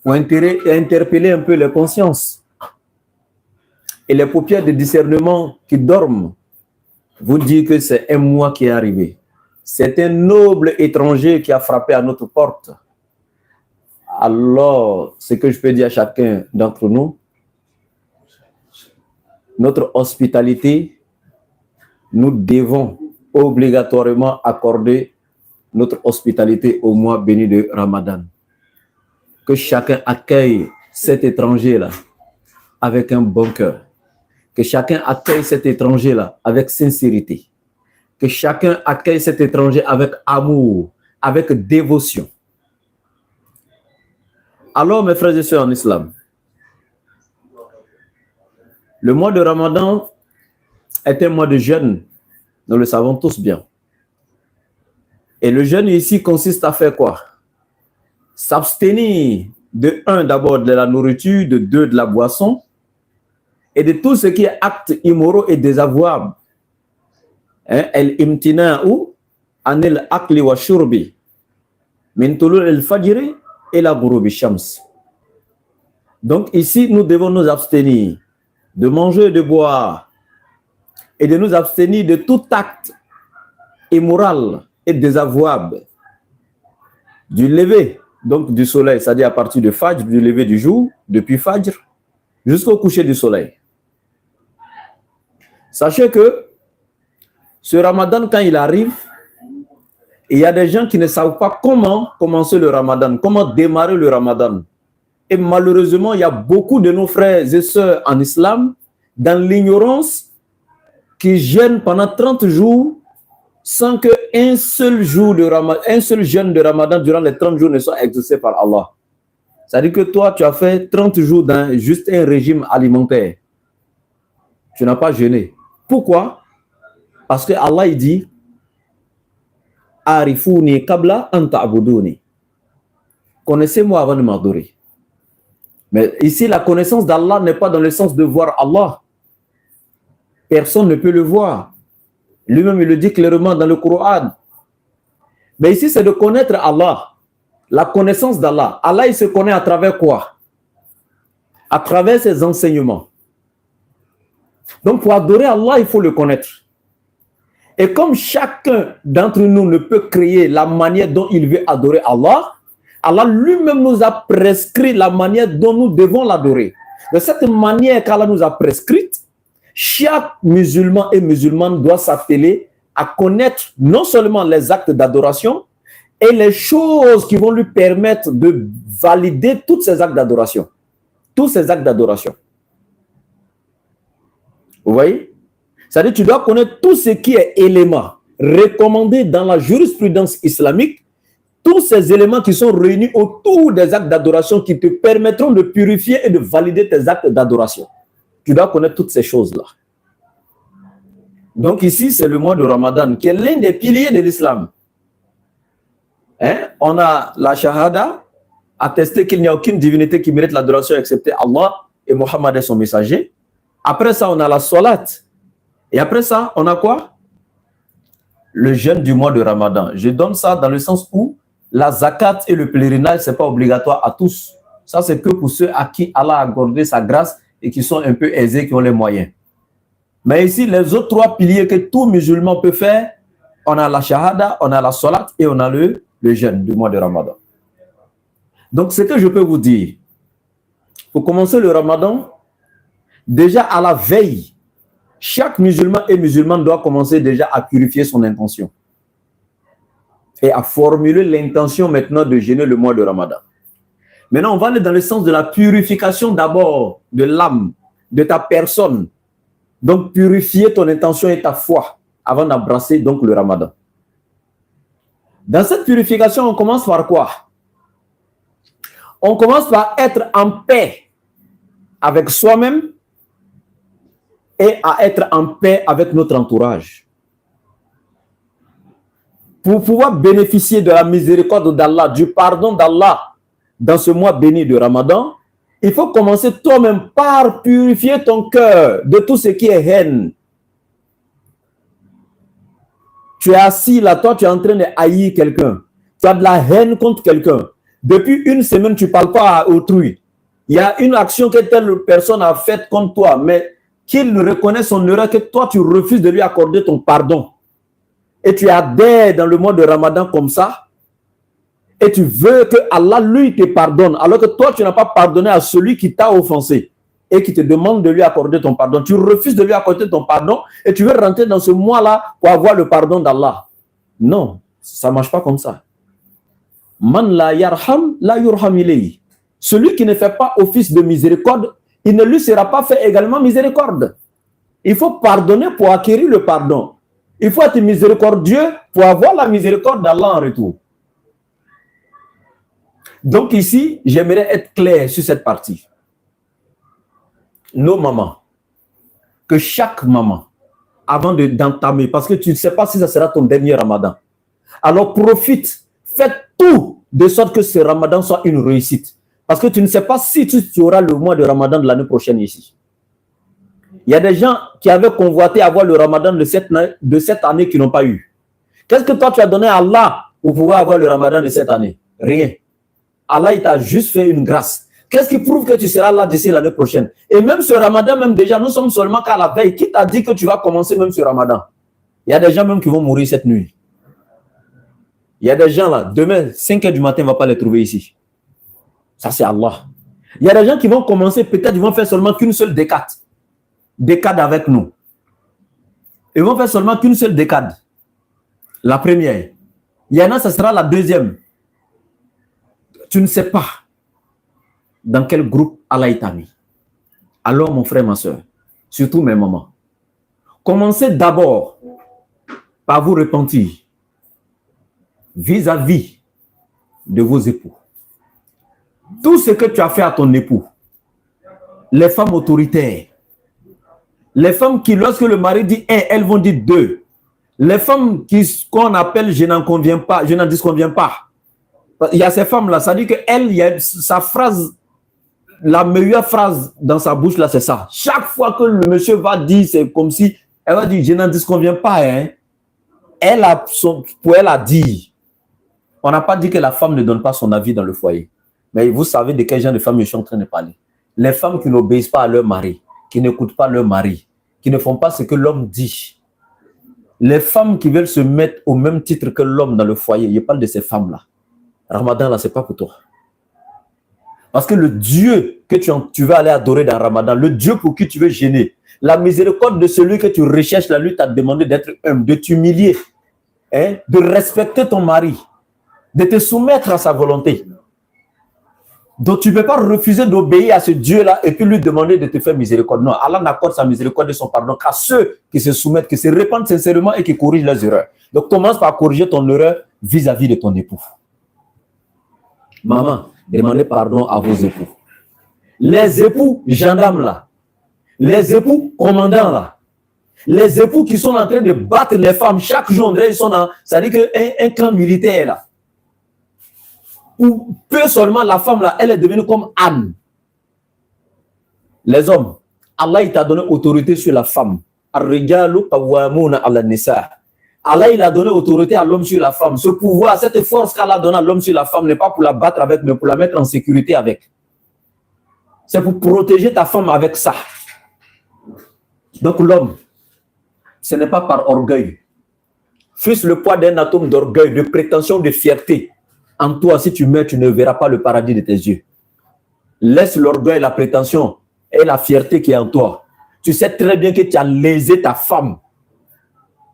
pour interpeller un peu les consciences. Et les paupières de discernement qui dorment vous disent que c'est un mois qui est arrivé. C'est un noble étranger qui a frappé à notre porte. Alors, ce que je peux dire à chacun d'entre nous, notre hospitalité, nous devons obligatoirement accorder notre hospitalité au mois béni de Ramadan. Que chacun accueille cet étranger-là avec un bon cœur. Que chacun accueille cet étranger-là avec sincérité. Que chacun accueille cet étranger avec amour, avec dévotion. Alors, mes frères et sœurs en islam, le mois de Ramadan est un mois de jeûne, nous le savons tous bien. Et le jeûne ici consiste à faire quoi? S'abstenir de 1 d'abord de la nourriture, de 2 de la boisson, et de tout ce qui est acte immoraux et désavouable. El-imtina'u anil akli wa shurbi min tulul el-fajri et la ghurubi shams. Donc ici, nous devons nous abstenir de manger et de boire et de nous abstenir de tout acte immoral et désavouable du lever, donc du soleil, c'est-à-dire à partir de Fajr, du lever du jour, depuis Fajr, jusqu'au coucher du soleil. Sachez que ce Ramadan, quand il arrive, il y a des gens qui ne savent pas comment commencer le Ramadan, comment démarrer le Ramadan. Et malheureusement, il y a beaucoup de nos frères et sœurs en islam, dans l'ignorance, qui jeûnent pendant 30 jours sans qu'un seul jour de Ramadan, un seul jeûne de Ramadan durant les 30 jours ne soit exaucé par Allah. C'est-à-dire que toi, tu as fait 30 jours dans juste un régime alimentaire. Tu n'as pas jeûné. Pourquoi? Parce que Allah il dit Arifuni kabla an ta'buduni. Connaissez-moi avant de m'adorer. Mais ici, la connaissance d'Allah n'est pas dans le sens de voir Allah. Personne ne peut le voir. Lui-même, il le dit clairement dans le Coran. Mais ici, c'est de connaître Allah. La connaissance d'Allah. Allah, il se connaît à travers quoi? À travers ses enseignements. Donc, pour adorer Allah, il faut le connaître. Et comme chacun d'entre nous ne peut créer la manière dont il veut adorer Allah, Allah lui-même nous a prescrit la manière dont nous devons l'adorer. De cette manière qu'Allah nous a prescrite, chaque musulman et musulmane doit s'atteler à connaître non seulement les actes d'adoration et les choses qui vont lui permettre de valider tous ces actes d'adoration. Tous ces actes d'adoration. Vous voyez? C'est-à-dire que tu dois connaître tout ce qui est élément recommandé dans la jurisprudence islamique, tous ces éléments qui sont réunis autour des actes d'adoration qui te permettront de purifier et de valider tes actes d'adoration. Tu dois connaître toutes ces choses-là. Donc ici, c'est le mois de Ramadan qui est l'un des piliers de l'islam. Hein? On a la shahada, attesté qu'il n'y a aucune divinité qui mérite l'adoration excepté Allah et Mohammed est son messager. Après ça, on a la salat. Et après ça, on a quoi? Le jeûne du mois de Ramadan. Je donne ça dans le sens où la zakat et le pèlerinage, ce n'est pas obligatoire à tous. Ça, c'est que pour ceux à qui Allah a accordé sa grâce et qui sont un peu aisés, qui ont les moyens. Mais ici, les autres trois piliers que tout musulman peut faire, on a la shahada, on a la salat et on a le jeûne du mois de Ramadan. Donc, ce que je peux vous dire, pour commencer le Ramadan, déjà à la veille, chaque musulman et musulmane doit commencer déjà à purifier son intention et à formuler l'intention maintenant de jeûner le mois de Ramadan. Maintenant, on va aller dans le sens de la purification d'abord de l'âme, de ta personne. Donc, purifier ton intention et ta foi avant d'embrasser donc le Ramadan. Dans cette purification, on commence par quoi? On commence par être en paix avec soi-même et à être en paix avec notre entourage. Pour pouvoir bénéficier de la miséricorde d'Allah, du pardon d'Allah dans ce mois béni de Ramadan, il faut commencer toi-même par purifier ton cœur de tout ce qui est haine. Tu es assis là, toi, tu es en train de haïr quelqu'un. Tu as de la haine contre quelqu'un. Depuis une semaine, tu ne parles pas à autrui. Il y a une action que telle personne a faite contre toi, mais qu'il reconnaît son erreur, que toi, tu refuses de lui accorder ton pardon. Et tu adhères dans le mois de Ramadan comme ça, et tu veux que Allah, lui, te pardonne, alors que toi, tu n'as pas pardonné à celui qui t'a offensé et qui te demande de lui accorder ton pardon. Tu refuses de lui accorder ton pardon et tu veux rentrer dans ce mois-là pour avoir le pardon d'Allah. Non, ça ne marche pas comme ça. Man la yarham, la yurham ilayhi. Celui qui ne fait pas office de miséricorde, il ne lui sera pas fait également miséricorde. Il faut pardonner pour acquérir le pardon. Il faut être miséricordieux pour avoir la miséricorde d'Allah en retour. Donc ici, j'aimerais être clair sur cette partie. Nos mamans, que chaque maman, avant d'entamer, parce que tu ne sais pas si ça sera ton dernier Ramadan, alors profite, fais tout de sorte que ce Ramadan soit une réussite. Parce que tu ne sais pas si tu auras le mois de Ramadan de l'année prochaine ici. Il y a des gens qui avaient convoité avoir le Ramadan de cette année qui n'ont pas eu. Qu'est-ce que toi tu as donné à Allah pour pouvoir avoir le Ramadan de cette année? Rien. Allah, il t'a juste fait une grâce. Qu'est-ce qui prouve que tu seras là d'ici l'année prochaine? Et même ce Ramadan, même déjà, nous sommes seulement qu'à la veille. Qui t'a dit que tu vas commencer même ce Ramadan? Il y a des gens même qui vont mourir cette nuit. Il y a des gens là, demain, 5 h du matin, on ne va pas les trouver ici. Ça, c'est Allah. Il y a des gens qui vont commencer, peut-être ils vont faire seulement qu'une seule décade. Décade avec nous. Ils vont faire seulement qu'une seule décade. La première. Il y en a, ça sera la deuxième. Tu ne sais pas dans quel groupe Allah t'a mis. Alors, mon frère, ma soeur, surtout mes mamans, commencez d'abord par vous repentir vis-à-vis de vos époux. Tout ce que tu as fait à ton époux, les femmes autoritaires, les femmes qui, lorsque le mari dit 1, elles vont dire 2. Les femmes qu'on appelle je n'en conviens pas, je n'en disconviens pas. Il y a ces femmes-là, ça dit qu'elle, sa phrase la meilleure phrase dans sa bouche, là, c'est ça. Chaque fois que le monsieur va dire, c'est comme si, elle va dire, je n'en disconviens pas, hein. Pour elle a dit, on n'a pas dit que la femme ne donne pas son avis dans le foyer. Mais vous savez de quel genre de femme je suis en train de parler. Les femmes qui n'obéissent pas à leur mari, qui n'écoutent pas leur mari, qui ne font pas ce que l'homme dit. Les femmes qui veulent se mettre au même titre que l'homme dans le foyer, je parle de ces femmes-là. Ramadan, là, c'est pas pour toi. Parce que le Dieu que tu vas aller adorer dans Ramadan, le Dieu pour qui tu veux gêner, la miséricorde de celui que tu recherches, la lutte t'a demandé d'être humble, de t'humilier, hein, de respecter ton mari, de te soumettre à sa volonté. Donc tu ne peux pas refuser d'obéir à ce Dieu-là et puis lui demander de te faire miséricorde. Non, Allah n'accorde sa miséricorde et son pardon qu'à ceux qui se soumettent, qui se répandent sincèrement et qui corrigent leurs erreurs. Donc commence par corriger ton erreur vis-à-vis de ton époux. Maman, demandez pardon à vos époux. Les époux gendarmes là, les époux commandants là, les époux qui sont en train de battre les femmes chaque jour, ils sont dans, ça dit qu'un camp militaire là. Ou peu seulement la femme là, elle est devenue comme Anne. Les hommes, Allah il t'a donné autorité sur la femme. Allah il a donné autorité à l'homme sur la femme. Ce pouvoir, cette force qu'Allah a donné à l'homme sur la femme n'est pas pour la battre avec, mais pour la mettre en sécurité avec. C'est pour protéger ta femme avec ça. Donc l'homme, ce n'est pas par orgueil. Fût-ce le poids d'un atome d'orgueil, de prétention, de fierté. En toi, si tu meurs, tu ne verras pas le paradis de tes yeux. Laisse l'orgueil, la prétention et la fierté qui est en toi. Tu sais très bien que tu as lésé ta femme.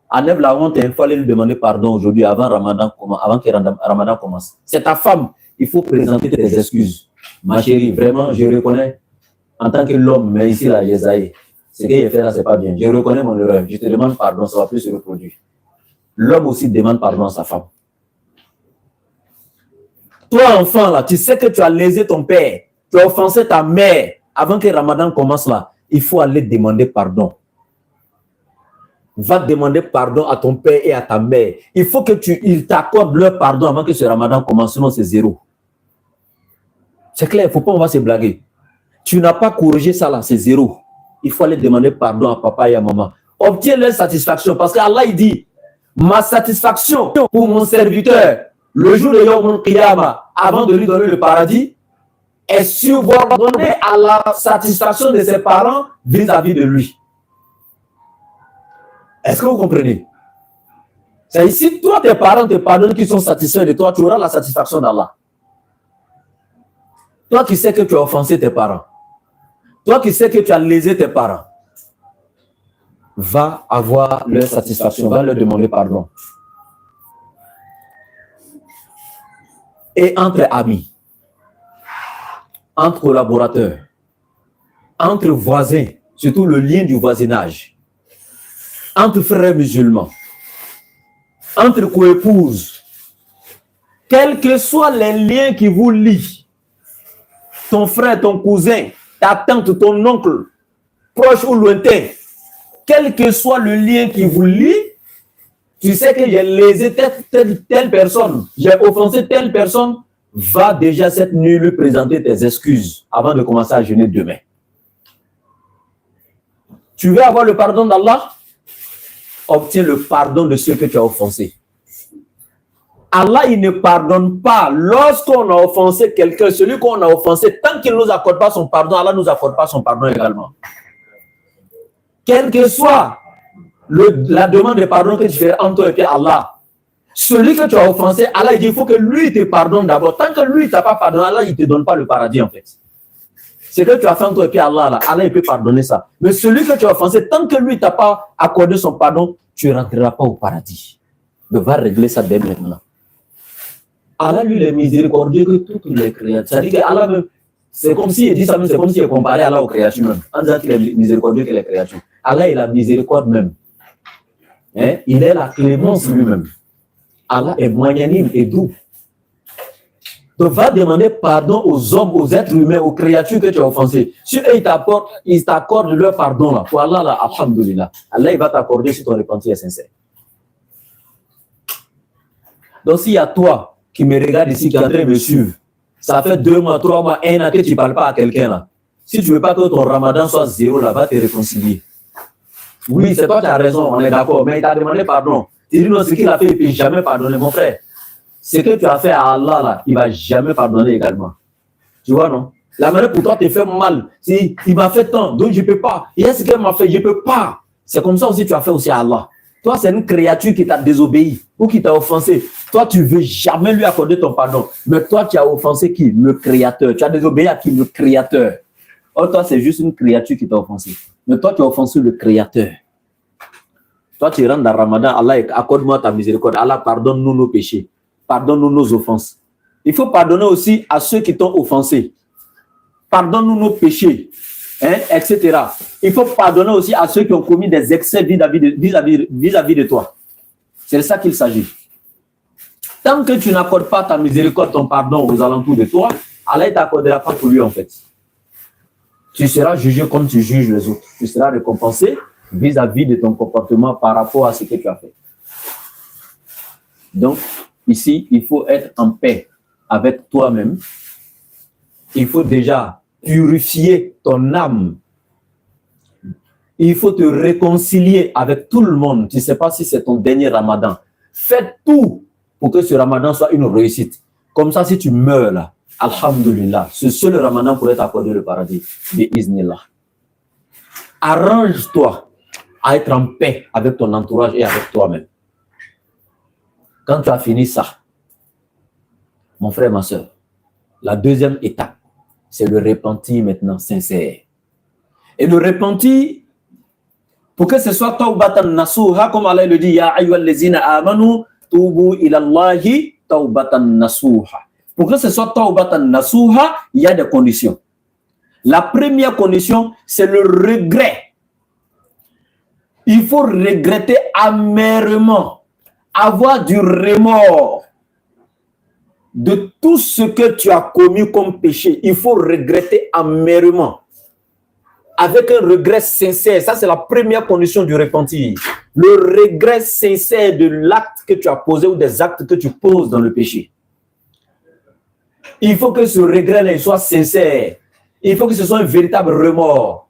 Enlève la honte et il faut aller lui demander pardon aujourd'hui avant que Ramadan commence. C'est ta femme. Il faut présenter tes excuses. Ma chérie, vraiment, je reconnais en tant que l'homme, mais ici, là, Yesaïe, ce que j'ai fait là, c'est pas bien. Je reconnais mon erreur. Je te demande pardon, ça ne va plus se reproduire. L'homme aussi demande pardon à sa femme. Toi, enfant, là, tu sais que tu as lésé ton père, tu as offensé ta mère. Avant que Ramadan commence là, il faut aller demander pardon. Va demander pardon à ton père et à ta mère. Il faut que ils t'accordent leur pardon avant que ce Ramadan commence, sinon c'est zéro. C'est clair, il ne faut pas on va se blaguer. Tu n'as pas corrigé ça là, c'est zéro. Il faut aller demander pardon à papa et à maman. Obtiens leur satisfaction parce qu'Allah il dit, ma satisfaction pour mon serviteur, le jour de Yawm al-Qiyamah, avant de lui donner le paradis, est subordonné à la satisfaction de ses parents vis-à-vis de lui. Est-ce que vous comprenez? C'est ici, toi, tes parents te pardonnent, qui sont satisfaits de toi, tu auras la satisfaction d'Allah. Toi qui sais que tu as offensé tes parents, toi qui sais que tu as lésé tes parents, va avoir leur satisfaction, va leur demander pardon. Et entre amis, entre collaborateurs, entre voisins, surtout le lien du voisinage, entre frères musulmans, entre coépouses, quels que soient les liens qui vous lient, ton frère, ton cousin, ta tante, ton oncle, proche ou lointain, quel que soit le lien qui vous lie, tu sais que j'ai lésé telle personne, j'ai offensé telle personne, va déjà cette nuit lui présenter tes excuses avant de commencer à jeûner demain. Tu veux avoir le pardon d'Allah? Obtiens le pardon de ceux que tu as offensés. Allah, il ne pardonne pas lorsqu'on a offensé quelqu'un, celui qu'on a offensé, tant qu'il ne nous accorde pas son pardon, Allah ne nous accorde pas son pardon également. Quelle que soit la demande de pardon que tu fais entre toi et Allah, celui que tu as offensé, Allah il dit il faut que lui te pardonne d'abord. Tant que lui ne t'a pas pardonné, Allah il ne te donne pas le paradis en fait. C'est que tu as fait entre toi et Allah, là, Allah il peut pardonner ça. Mais celui que tu as offensé, tant que lui ne t'a pas accordé son pardon, tu ne rentreras pas au paradis. Il va régler ça dès maintenant. Allah lui il est miséricordieux que toutes les créatures. C'est-à-dire qu'Allah même, c'est comme s'il dit ça même, c'est comme s'il est comparé à Allah aux créatures même. En disant qu'il est miséricordieux que les créatures. Allah il a miséricorde même. Hein? Il est la clémence lui-même. Allah est magnanime et doux. Donc va demander pardon aux hommes, aux êtres humains, aux créatures que tu as offensées. Si eux ils t'accordent leur pardon là, pour Allah là, alhamdoulilah, Allah il va t'accorder si ton repentir est sincère. Donc s'il y a toi qui me regarde ici, qui est en train de me suivre, Ça fait 2 mois, 3 mois, 1 an que tu ne parles pas à quelqu'un là. Si tu ne veux pas que ton ramadan soit 0, là, va te réconcilier. Oui, c'est toi qui as raison, on est d'accord, mais il t'a demandé pardon. Il dit non, ce qu'il a fait, il ne peut jamais pardonner, mon frère. Ce que tu as fait à Allah, là, il ne va jamais pardonner également. Tu vois, non? La manière pour toi te fait mal. Si, il m'a fait tant, donc je ne peux pas. Il y a ce qu'il m'a fait, je ne peux pas. C'est comme ça aussi que tu as fait aussi à Allah. Toi, c'est une créature qui t'a désobéi ou qui t'a offensé. Toi, tu ne veux jamais lui accorder ton pardon. Mais toi, tu as offensé qui? Le Créateur. Tu as désobéi à qui? Le Créateur. Or, toi, c'est juste une créature qui t'a offensé. Mais toi, tu as offensé le Créateur. Toi, tu rentres dans Ramadan, Allah, accorde-moi ta miséricorde. Allah, pardonne-nous nos péchés. Pardonne-nous nos offenses. Il faut pardonner aussi à ceux qui t'ont offensé. Pardonne-nous nos péchés, hein, etc. Il faut pardonner aussi à ceux qui ont commis des excès vis-à-vis de toi. C'est de ça qu'il s'agit. Tant que tu n'accordes pas ta miséricorde, ton pardon aux alentours de toi, Allah ne t'accordera pas pour lui en fait. Tu seras jugé comme tu juges les autres. Tu seras récompensé vis-à-vis de ton comportement par rapport à ce que tu as fait. Donc, ici, il faut être en paix avec toi-même. Il faut déjà purifier ton âme. Il faut te réconcilier avec tout le monde. Tu ne sais pas si c'est ton dernier Ramadan. Fais tout pour que ce Ramadan soit une réussite. Comme ça, si tu meurs là, alhamdulillah, ce seul Ramadan pourrait t'accorder le paradis. Bi'iznillah. Arrange-toi à être en paix avec ton entourage et avec toi-même. Quand tu as fini ça, mon frère, ma soeur, la deuxième étape, c'est le repentir maintenant sincère. Et le repentir, pour que ce soit tawbatan nasuha, comme Allah le dit, ya ayyuhallazina amanu tubu ilallahi tawbatan nasuha. Pour que ce soit tawbatan nasuha, il y a des conditions. La première condition, c'est le regret. Il faut regretter amèrement, avoir du remords de tout ce que tu as commis comme péché. Il faut regretter amèrement, avec un regret sincère. Ça, c'est la première condition du repentir. Le regret sincère de l'acte que tu as posé ou des actes que tu poses dans le péché. Il faut que ce regret-là soit sincère. Il faut que ce soit un véritable remords.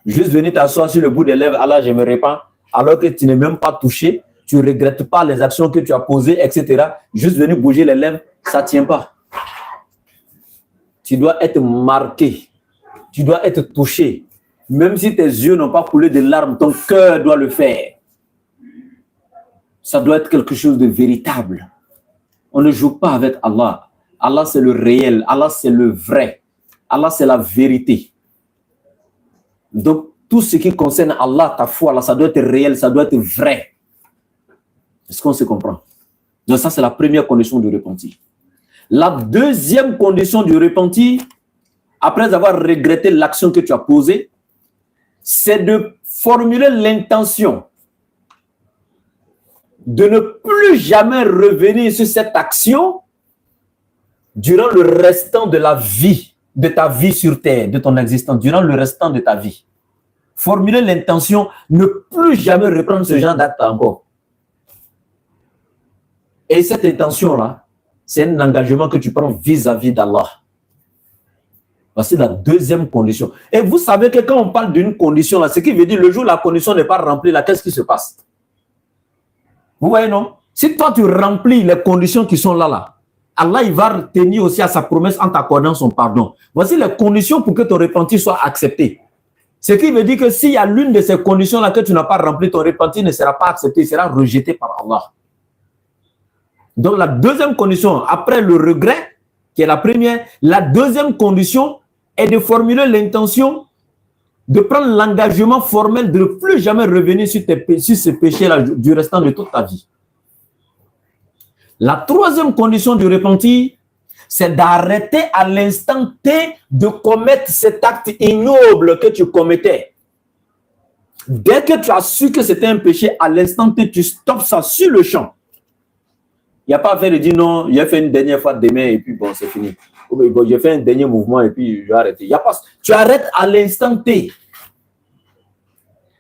Juste venir t'asseoir sur le bout des lèvres, Allah, je me répands, alors que tu n'es même pas touché, tu ne regrettes pas les actions que tu as posées, etc. Juste venir bouger les lèvres, ça ne tient pas. Tu dois être marqué, tu dois être touché. Même si tes yeux n'ont pas coulé de larmes, ton cœur doit le faire. Ça doit être quelque chose de véritable. On ne joue pas avec Allah. Allah, c'est le réel. Allah, c'est le vrai. Allah, c'est la vérité. Donc, tout ce qui concerne Allah, ta foi, là, ça doit être réel, ça doit être vrai. Est-ce qu'on se comprend? Donc, ça, c'est la première condition du repentir. La deuxième condition du repentir, après avoir regretté l'action que tu as posée, c'est de formuler l'intention de ne plus jamais revenir sur cette action durant le restant de la vie, de ta vie sur terre, de ton existence, durant le restant de ta vie. Formuler l'intention, ne plus jamais reprendre ce genre d'acte encore. Et cette intention-là, c'est un engagement que tu prends vis-à-vis d'Allah. C'est la deuxième condition. Et vous savez que quand on parle d'une condition, là, ce qui veut dire le jour où la condition n'est pas remplie, là, qu'est-ce qui se passe? Vous voyez, non? Si toi, tu remplis les conditions qui sont là, Allah, il va tenir aussi à sa promesse en t'accordant son pardon. Voici les conditions pour que ton repentir soit accepté. Ce qui veut dire que s'il y a l'une de ces conditions-là que tu n'as pas rempli, ton repentir ne sera pas accepté, il sera rejeté par Allah. Donc, la deuxième condition, après le regret, qui est la première, la deuxième condition est de formuler l'intention de prendre l'engagement formel de ne plus jamais revenir sur ce péché-là du restant de toute ta vie. La troisième condition du repentir, c'est d'arrêter à l'instant T de commettre cet acte ignoble que tu commettais. Dès que tu as su que c'était un péché, à l'instant T, tu stoppes ça sur le champ. Il n'y a pas à faire de dire non, j'ai fait une dernière fois demain et puis bon, c'est fini. Bon, j'ai fait un dernier mouvement et puis je vais arrêter. Il y a pas, tu arrêtes à l'instant T.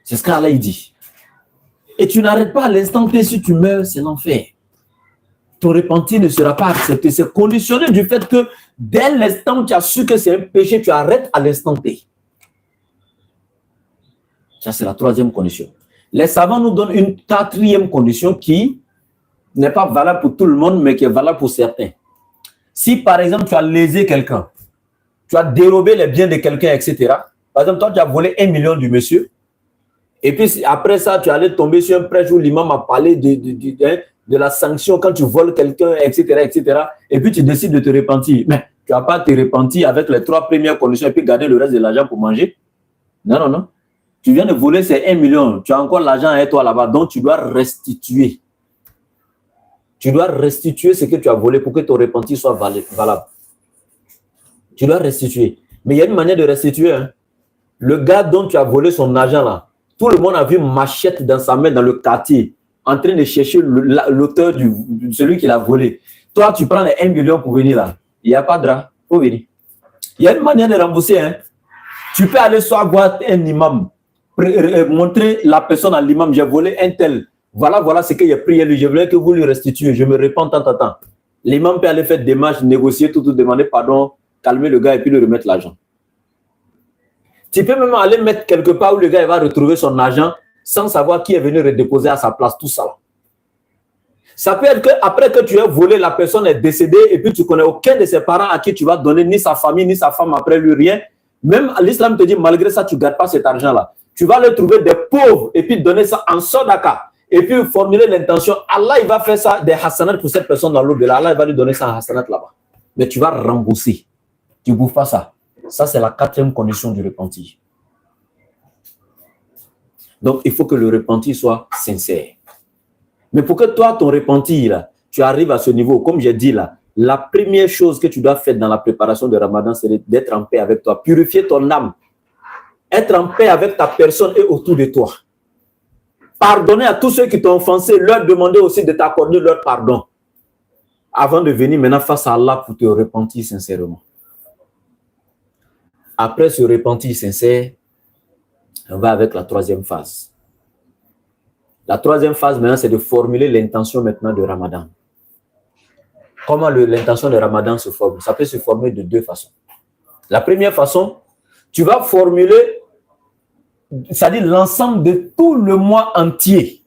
C'est ce qu'Allah dit. Et tu n'arrêtes pas à l'instant T, si tu meurs, c'est l'enfer. ton repenti ne sera pas accepté. C'est conditionné du fait que dès l'instant où tu as su que c'est un péché, tu arrêtes à l'instant T. Ça, c'est la troisième condition. Les savants nous donnent une quatrième condition qui n'est pas valable pour tout le monde, mais qui est valable pour certains. Si, par exemple, tu as lésé quelqu'un, tu as dérobé les biens de quelqu'un, etc. Par exemple, toi, tu as volé 1 million du monsieur, et puis après ça, tu allais tomber sur un prêtre où l'imam a parlé de la sanction quand tu voles quelqu'un, etc., etc. Et puis tu décides de te repentir. Mais tu n'as pas te repentir avec les 3 premières conditions et puis garder le reste de l'argent pour manger. Non, non, non. Tu viens de voler ces 1 million. Tu as encore l'argent avec toi là-bas. Donc, tu dois restituer. Tu dois restituer ce que tu as volé pour que ton repentir soit valable. Tu dois restituer. Mais il y a une manière de restituer. Hein. Le gars dont tu as volé son argent là, tout le monde a vu une machette dans sa main dans le quartier, en train de chercher l'auteur de celui qui l'a volé. Toi, tu prends les 1 million pour venir là. Il n'y a pas de drap. Il faut venir. Il y a une manière de rembourser. Hein. Tu peux aller soit voir un imam, montrer la personne à l'imam, j'ai volé un tel. Voilà ce qu'il a prié lui. Je voulais que vous lui restituez. Je me réponds tant. L'imam peut aller faire des démarches, négocier, tout, demander pardon, calmer le gars et puis lui remettre l'argent. Tu peux même aller mettre quelque part où le gars il va retrouver son argent sans savoir qui est venu redéposer à sa place, tout ça. Ça peut être qu'après que tu aies volé, la personne est décédée et puis tu ne connais aucun de ses parents à qui tu vas donner ni sa famille, ni sa femme après lui, rien. Même l'islam te dit, malgré ça, tu ne gardes pas cet argent-là. Tu vas aller trouver des pauvres et puis donner ça en sodaka. Et puis formuler l'intention, Allah il va faire ça, des hasanat pour cette personne dans l'au-delà. Allah il va lui donner ça en hasanat là-bas. Mais tu vas rembourser. Tu ne bouffes pas ça. Ça, c'est la 4e condition du repentir. Donc, il faut que le repentir soit sincère. Mais pour que toi, ton repentir, là, tu arrives à ce niveau, comme j'ai dit là, la première chose que tu dois faire dans la préparation de Ramadan, c'est d'être en paix avec toi. Purifier ton âme. Être en paix avec ta personne et autour de toi. Pardonner à tous ceux qui t'ont offensé, leur demander aussi de t'accorder leur pardon. Avant de venir maintenant face à Allah pour te repentir sincèrement. Après ce repentir sincère, on va avec la 3e phase. La 3e phase maintenant, c'est de formuler l'intention maintenant de Ramadan. Comment l'intention de Ramadan se forme? Ça peut se former de 2 façons. La première façon, tu vas formuler, c'est-à-dire l'ensemble de tout le mois entier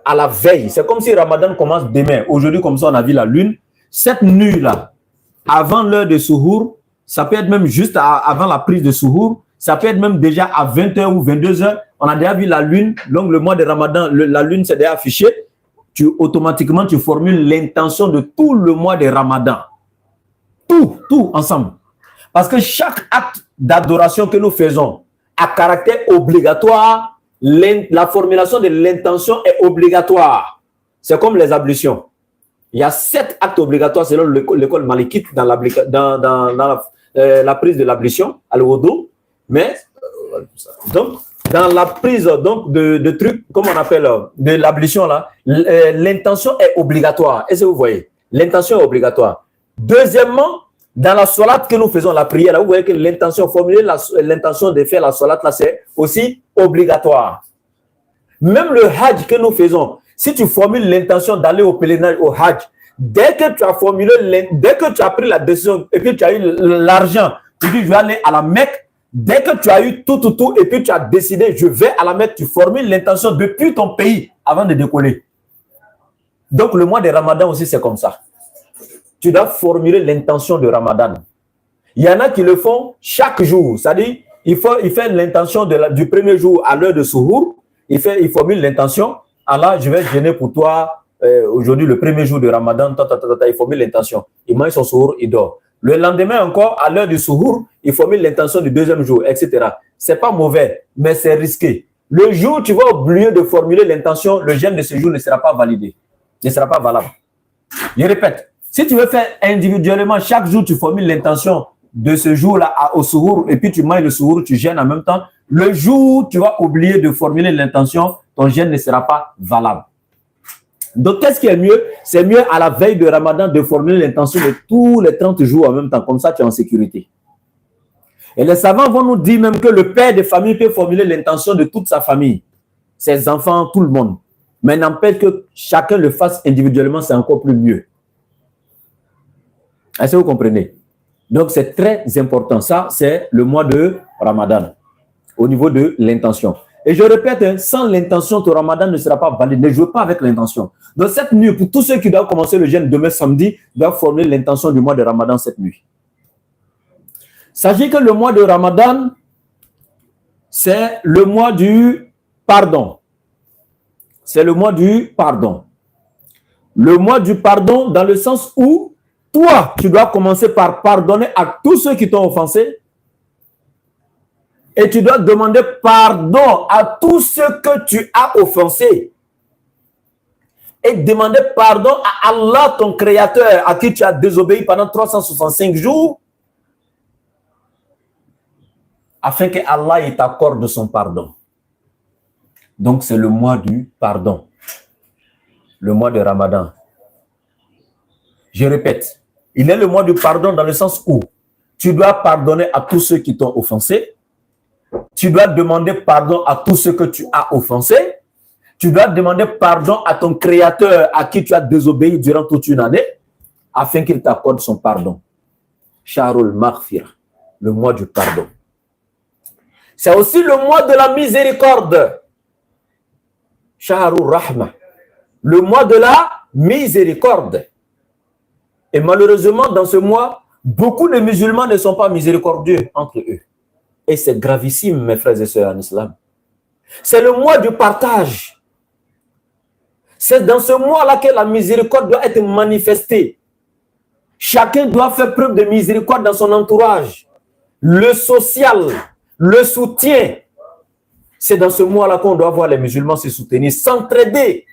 à la veille. C'est comme si Ramadan commence demain. Aujourd'hui, comme ça, on a vu la lune. Cette nuit-là, avant l'heure de Souhour, ça peut être même juste avant la prise de Souhour, ça peut être même déjà à 20h ou 22h. On a déjà vu la lune. Donc, le mois de Ramadan, la lune s'est déjà affichée. Automatiquement, tu formules l'intention de tout le mois de Ramadan. Tout ensemble. Parce que chaque acte d'adoration que nous faisons a caractère obligatoire. La formulation de l'intention est obligatoire. C'est comme les ablutions. Il y a 7 actes obligatoires selon l'école malikite dans la prise de l'ablution, al-wudu. Mais, donc, dans la prise donc, de trucs, comme on appelle, de l'ablution, là, l'intention est obligatoire. Est-ce que vous voyez? L'intention est obligatoire. Deuxièmement, dans la solat que nous faisons, la prière, là, vous voyez que l'intention, formuler l'intention de faire la solat, là, c'est aussi obligatoire. Même le hajj que nous faisons, si tu formules l'intention d'aller au pèlerinage, au hajj, dès que tu as pris la décision et puis tu as eu l'argent, tu dis je vais aller à la Mecque, dès que tu as eu tout et puis tu as décidé je vais à la Mecque, tu formules l'intention depuis ton pays avant de décoller. Donc le mois de Ramadan aussi c'est comme ça. Tu dois formuler l'intention de Ramadan. Il y en a qui le font chaque jour, c'est-à-dire il fait l'intention du premier jour à l'heure de Souhour, il formule l'intention. Allah, je vais jeûner pour toi aujourd'hui, le premier jour de Ramadan, il formule l'intention. Il mange son souhour, il dort. Le lendemain encore, à l'heure du souhour, il formule l'intention du deuxième jour, etc. C'est pas mauvais, mais c'est risqué. Le jour où tu vas oublier de formuler l'intention, le jeûne de ce jour ne sera pas validé, ne sera pas valable. Je répète, si tu veux faire individuellement, chaque jour, tu formules l'intention de ce jour-là au souhour, et puis tu manges le souhour, tu jeûnes en même temps, le jour où tu vas oublier de formuler l'intention, ton jeûne ne sera pas valable. Donc, qu'est-ce qui est mieux? C'est mieux à la veille de Ramadan de formuler l'intention de tous les 30 jours en même temps. Comme ça, tu es en sécurité. Et les savants vont nous dire même que le père de famille peut formuler l'intention de toute sa famille, ses enfants, tout le monde. Mais n'empêche que chacun le fasse individuellement, c'est encore plus mieux. Est-ce que vous comprenez? Donc, c'est très important. Ça, c'est le mois de Ramadan, au niveau de l'intention. Et je répète, sans l'intention, ton Ramadan ne sera pas valide. Ne jouez pas avec l'intention. Donc, cette nuit, pour tous ceux qui doivent commencer le jeûne demain samedi, doivent formuler l'intention du mois de Ramadan cette nuit. Sachez que le mois de Ramadan, c'est le mois du pardon. C'est le mois du pardon. Le mois du pardon dans le sens où toi, tu dois commencer par pardonner à tous ceux qui t'ont offensé et tu dois demander pardon à tous ceux que tu as offensés et demander pardon à Allah, ton créateur, à qui tu as désobéi pendant 365 jours afin que Allah t'accorde son pardon. Donc, c'est le mois du pardon. Le mois de Ramadan. Je répète, il est le mois du pardon dans le sens où tu dois pardonner à tous ceux qui t'ont offensé. Tu dois demander pardon à tous ceux que tu as offensés. Tu dois demander pardon à ton créateur à qui tu as désobéi durant toute une année afin qu'il t'accorde son pardon. Shahrul Maghfir, le mois du pardon. C'est aussi le mois de la miséricorde. Shahrul Rahma, le mois de la miséricorde. Et malheureusement, dans ce mois, beaucoup de musulmans ne sont pas miséricordieux entre eux. Et c'est gravissime, mes frères et sœurs en islam. C'est le mois du partage. C'est dans ce mois-là que la miséricorde doit être manifestée. Chacun doit faire preuve de miséricorde dans son entourage. Le social, le soutien. C'est dans ce mois-là qu'on doit voir les musulmans se soutenir, s'entraider.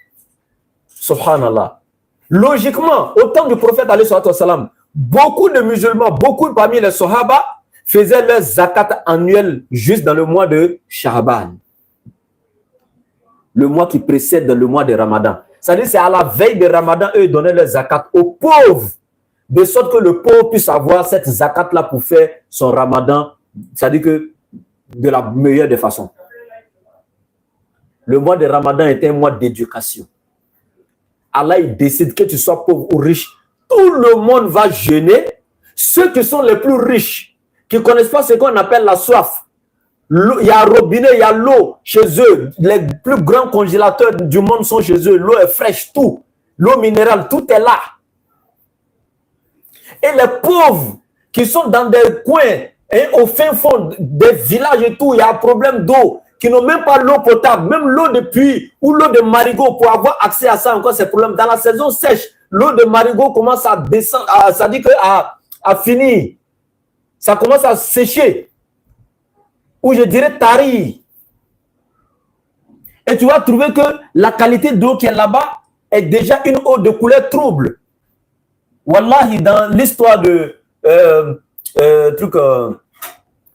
Subhanallah. Logiquement, au temps du prophète alayhi salam, beaucoup de musulmans, beaucoup parmi les sahaba faisaient leur zakat annuel juste dans le mois de Sha'ban. Le mois qui précède le mois de Ramadan. C'est-à-dire c'est à la veille de Ramadan, eux donnaient leur zakat aux pauvres, de sorte que le pauvre puisse avoir cette zakat-là pour faire son Ramadan, c'est-à-dire que de la meilleure des façons. Le mois de Ramadan est un mois d'éducation. Allah, il décide que tu sois pauvre ou riche. Tout le monde va jeûner. Ceux qui sont les plus riches, qui ne connaissent pas ce qu'on appelle la soif. Il y a un robinet, il y a l'eau chez eux. Les plus grands congélateurs du monde sont chez eux. L'eau est fraîche, tout. L'eau minérale, tout est là. Et les pauvres qui sont dans des coins, au fin fond des villages et tout, il y a un problème d'eau, qui n'ont même pas l'eau potable, même l'eau de puits ou l'eau de marigot, pour avoir accès à ça, encore c'est problème. Dans la saison sèche, l'eau de marigot commence à descendre, ça dit que à finir. Ça commence à sécher. Ou je dirais tarir. Et tu vas trouver que la qualité d'eau qui est là-bas est déjà une eau de couleur trouble. Wallahi, dans l'histoire de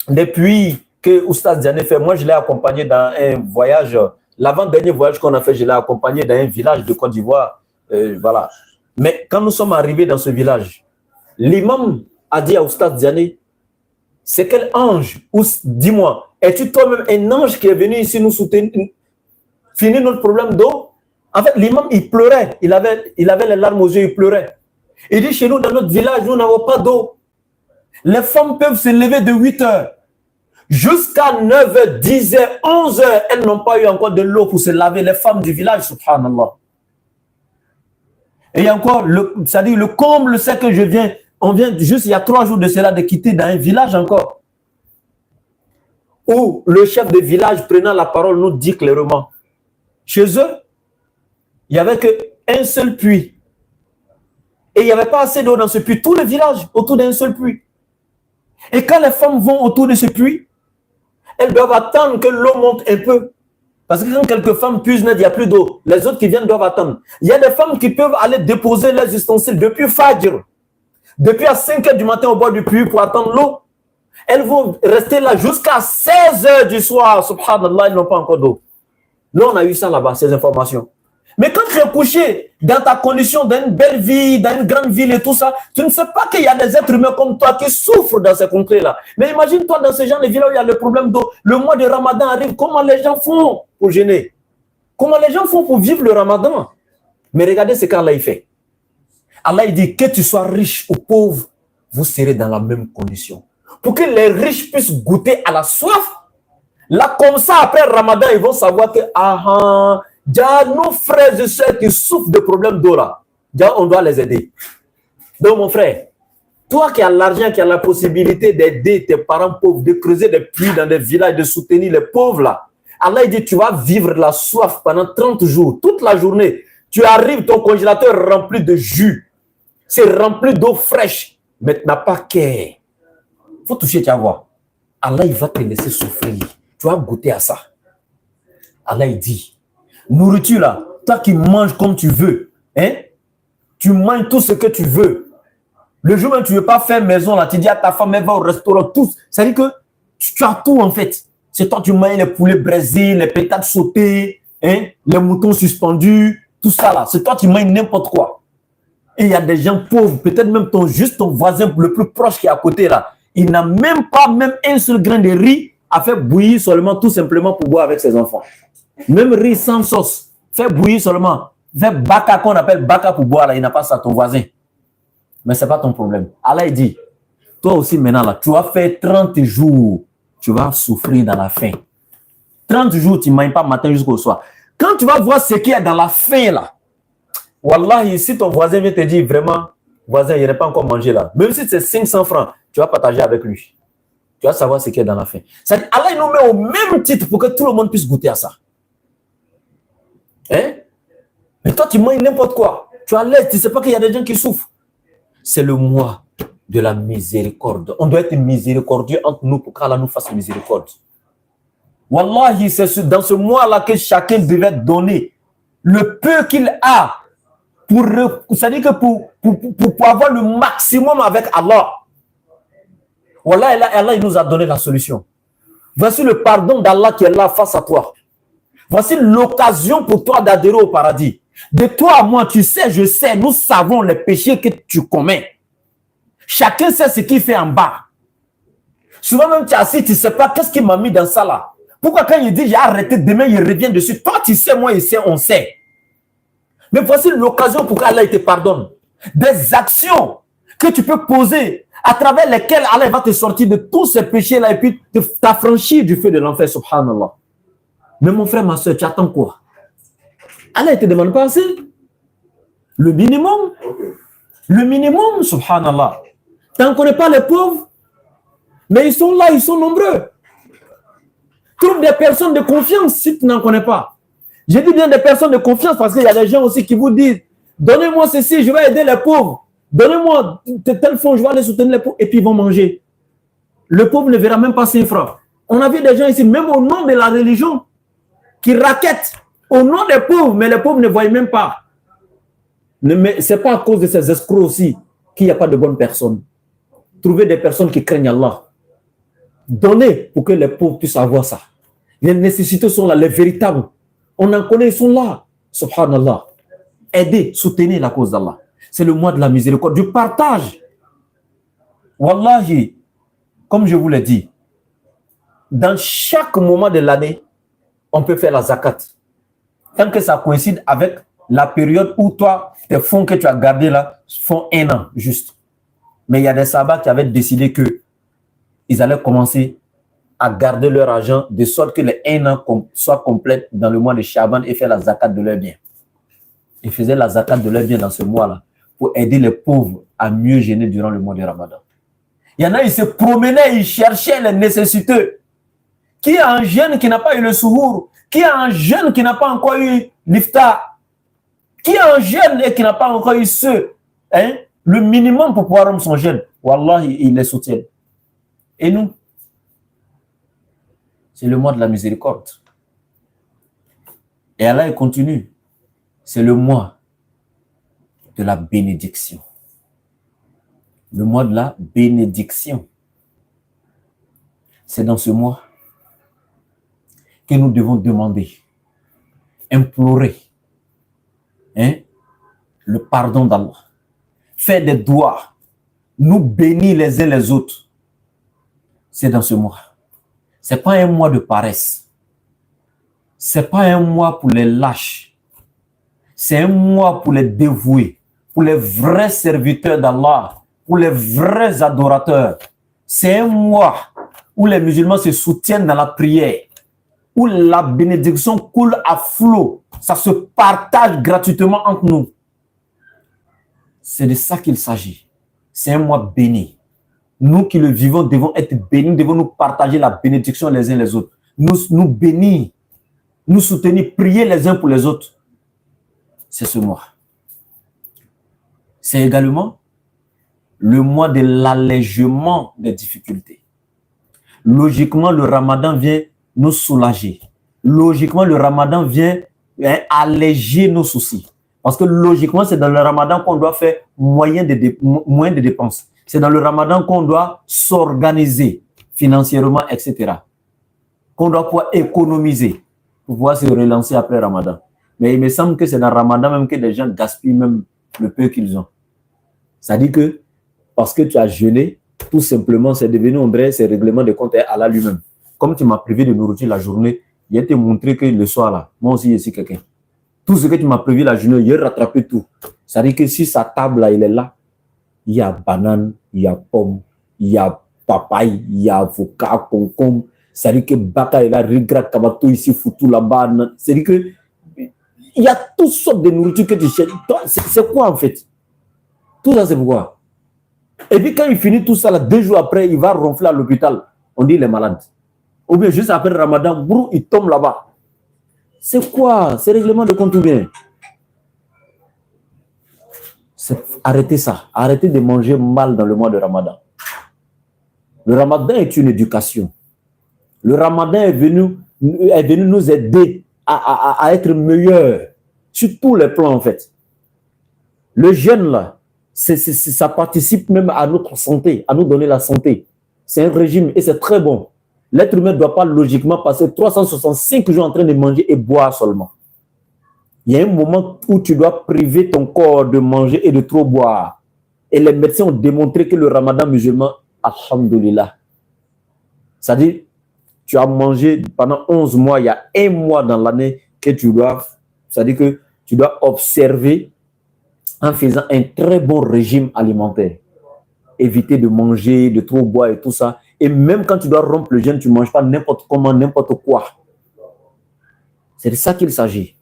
des puits que Oustaz Diané fait, moi je l'ai accompagné dans un voyage, l'avant-dernier voyage qu'on a fait, je l'ai accompagné dans un village de Côte d'Ivoire, voilà. Mais quand nous sommes arrivés dans ce village, l'imam a dit à Oustaz Diané, c'est quel ange, ou dis-moi, es-tu toi-même un ange qui est venu ici nous soutenir, finir notre problème d'eau? En fait, l'imam, il pleurait, il avait les larmes aux yeux, il pleurait. Il dit, chez nous, dans notre village, nous n'avons pas d'eau. Les femmes peuvent se lever de 8 heures. Jusqu'à 9h, 10h, 11h, elles n'ont pas eu encore de l'eau pour se laver. Les femmes du village, subhanallah. Et encore, c'est-à-dire le comble, c'est que on vient juste il y a 3 jours de cela de quitter dans un village encore. Où le chef de village prenant la parole nous dit clairement, chez eux, il n'y avait qu'un seul puits. Et il n'y avait pas assez d'eau dans ce puits. Tout le village autour d'un seul puits. Et quand les femmes vont autour de ce puits, elles doivent attendre que l'eau monte un peu. Parce que quand quelques femmes puisent, il n'y a plus d'eau. Les autres qui viennent doivent attendre. Il y a des femmes qui peuvent aller déposer leurs ustensiles depuis Fajr. Depuis à 5 h du matin au bord du puits pour attendre l'eau. Elles vont rester là jusqu'à 16 h du soir. Subhanallah, ils n'ont pas encore d'eau. Là, on a eu ça là-bas, ces informations. Mais quand tu es couché dans ta condition, dans une belle vie, dans une grande ville et tout ça, tu ne sais pas qu'il y a des êtres humains comme toi qui souffrent dans ces contrées-là. Mais imagine-toi dans ces gens de villes où il y a le problème d'eau. Le mois de Ramadan arrive, comment les gens font pour jeûner? Comment les gens font pour vivre le Ramadan? Mais regardez ce qu'Allah fait. Allah il dit que tu sois riche ou pauvre, vous serez dans la même condition. Pour que les riches puissent goûter à la soif, là, comme ça, après Ramadan, ils vont savoir que, nos frères et sœurs qui souffrent de problèmes d'eau là, on doit les aider. Donc, mon frère, toi qui as l'argent, qui as la possibilité d'aider tes parents pauvres, de creuser des puits dans des villages, de soutenir les pauvres là, Allah dit, tu vas vivre la soif pendant 30 jours, toute la journée. Tu arrives, ton congélateur est rempli de jus, c'est rempli d'eau fraîche, mais tu n'as pas qu'à. Faut toucher, tu vas voir. Allah, il va te laisser souffrir. Tu vas goûter à ça. Allah, il dit, nourriture là, toi qui manges comme tu veux, hein? Tu manges tout ce que tu veux. Le jour où tu ne veux pas faire maison là, tu dis à ta femme, elle va au restaurant, tout. C'est-à-dire que tu as tout en fait. C'est toi, tu manges les poulets braisés, les pétates sautées, hein? Les moutons suspendus, tout ça là. C'est toi, tu manges n'importe quoi. Et il y a des gens pauvres, peut-être même ton voisin le plus proche qui est à côté là. Il n'a même pas un seul grain de riz à faire bouillir seulement tout simplement pour boire avec ses enfants. Même riz sans sauce, fait bouillir seulement. Fait baka qu'on appelle baka pour boire là, il n'a pas ça, ton voisin. Mais ce n'est pas ton problème. Allah il dit, toi aussi maintenant là, tu vas faire 30 jours, tu vas souffrir dans la faim. 30 jours, tu ne manges pas matin jusqu'au soir. Quand tu vas voir ce qu'il y a dans la faim là, Wallahi, si ton voisin vient te dire vraiment, voisin, il n'a pas encore mangé là, même si c'est 500 francs, tu vas partager avec lui. Tu vas savoir ce qu'il y a dans la faim. C'est-à-dire, Allah il nous met au même titre pour que tout le monde puisse goûter à ça. Hein? Mais toi, tu manges n'importe quoi. Tu as l'aise, tu ne sais pas qu'il y a des gens qui souffrent. C'est le mois de la miséricorde. On doit être miséricordieux entre nous pour qu'Allah nous fasse miséricorde. Wallahi, c'est dans ce mois-là que chacun devait donner le peu qu'il a c'est-à-dire que pour avoir le maximum avec Allah. Wallahi, Allah il nous a donné la solution. Voici le pardon d'Allah qui est là face à toi. Voici l'occasion pour toi d'adhérer au paradis. De toi à moi, tu sais, je sais, nous savons les péchés que tu commets. Chacun sait ce qu'il fait en bas. Souvent même tu es assis, tu ne sais pas qu'est-ce qui m'a mis dans ça là. Pourquoi quand il dit j'ai arrêté, demain il revient dessus. Toi tu sais, moi il sait, on sait. Mais voici l'occasion pour qu'Allah te pardonne. Des actions que tu peux poser à travers lesquelles Allah va te sortir de tous ces péchés là et puis t'affranchir du feu de l'enfer, subhanallah. Mais mon frère, ma soeur, tu attends quoi? Allah ne te demande pas assez. Le minimum. Le minimum, subhanallah. Tu n'en connais pas les pauvres, mais ils sont là, ils sont nombreux. Trouve des personnes de confiance si tu n'en connais pas. Je dis bien des personnes de confiance parce qu'il y a des gens aussi qui vous disent donnez-moi ceci, je vais aider les pauvres. Donnez-moi tel fonds, je vais aller soutenir les pauvres. Et puis ils vont manger. Le pauvre ne verra même pas 5 francs. On a vu des gens ici, même au nom de la religion, qui raquettent au nom des pauvres, mais les pauvres ne voient même pas. Mais ce n'est pas à cause de ces escrocs aussi qu'il n'y a pas de bonnes personnes. Trouvez des personnes qui craignent Allah. Donnez pour que les pauvres puissent avoir ça. Les nécessités sont là, les véritables. On en connaît, ils sont là. Subhanallah. Aidez, soutenez la cause d'Allah. C'est le mois de la miséricorde, du partage. Wallahi, comme je vous l'ai dit, dans chaque moment de l'année, on peut faire la zakat. Tant que ça coïncide avec la période où toi, tes fonds que tu as gardés là, font 1 an, juste. Mais il y a des sabbats qui avaient décidé qu'ils allaient commencer à garder leur argent de sorte que les 1 an soient complètes dans le mois de Shaban et faire la zakat de leurs biens. Ils faisaient la zakat de leurs biens dans ce mois-là pour aider les pauvres à mieux jeûner durant le mois de Ramadan. Il y en a, ils se promenaient, ils cherchaient les nécessiteux. Qui a un jeune qui n'a pas eu le souhour? Qui a un jeune qui n'a pas encore eu l'iftar? Qui a un jeune et qui n'a pas encore eu le minimum pour pouvoir rendre son jeûne? Wallahi, ils les soutiennent. Et nous? C'est le mois de la miséricorde. Et Allah, il continue. C'est le mois de la bénédiction. Le mois de la bénédiction. C'est dans ce mois que nous devons demander, implorer le pardon d'Allah. Faire des doigts, nous bénir les uns les autres. C'est dans ce mois. Ce n'est pas un mois de paresse. Ce n'est pas un mois pour les lâches. C'est un mois pour les dévoués, pour les vrais serviteurs d'Allah, pour les vrais adorateurs. C'est un mois où les musulmans se soutiennent dans la prière, où la bénédiction coule à flot. Ça se partage gratuitement entre nous. C'est de ça qu'il s'agit. C'est un mois béni. Nous qui le vivons devons être bénis, devons nous partager la bénédiction les uns les autres. Nous bénir, nous soutenir, prier les uns pour les autres. C'est ce mois. C'est également le mois de l'allègement des difficultés. Logiquement, le ramadan vient nous soulager. Logiquement, le ramadan vient alléger nos soucis. Parce que logiquement, c'est dans le ramadan qu'on doit faire moins de dépenses. C'est dans le ramadan qu'on doit s'organiser financièrement, etc. Qu'on doit pouvoir économiser pour pouvoir se relancer après ramadan. Mais il me semble que c'est dans le ramadan même que les gens gaspillent même le peu qu'ils ont. Ça dit que parce que tu as jeûné, tout simplement, c'est devenu, on dirait, c'est règlement de compte à Allah lui-même. Comme tu m'as privé de nourriture la journée, il a été montré que le soir là, moi aussi je suis quelqu'un. Tout ce que tu m'as prévu la journée, il a rattrapé tout. Ça dit que si sa table là, il est là, il y a banane, il y a pomme, il y a papaye, il y a avocat, concombre. Ça dit que baka est là, regret, kabato ici, foutu là-bas. Ça dit que il y a toutes sortes de nourriture que tu cherches. C'est quoi en fait? Tout ça, c'est pourquoi. Et puis quand il finit tout ça, là, 2 jours après, il va ronfler à l'hôpital. On dit il est malade. Ou bien juste après le ramadan, brou, il tombe là-bas. C'est quoi? C'est règlement de compte ou bien? Arrêtez ça. Arrêtez de manger mal dans le mois de ramadan. Le ramadan est une éducation. Le ramadan est venu nous aider à être meilleurs sur tous les plans en fait. Le jeûne là, ça participe même à notre santé, à nous donner la santé. C'est un régime et c'est très bon. L'être humain ne doit pas logiquement passer 365 jours en train de manger et boire seulement. Il y a un moment où tu dois priver ton corps de manger et de trop boire. Et les médecins ont démontré que le ramadan musulman, alhamdoulilah, c'est-à-dire, tu as mangé pendant 11 mois, il y a 1 mois dans l'année que tu dois, c'est-à-dire que tu dois observer en faisant un très bon régime alimentaire. Éviter de manger, de trop boire et tout ça. Et même quand tu dois rompre le jeûne, tu ne manges pas n'importe comment, n'importe quoi. C'est de ça qu'il s'agit.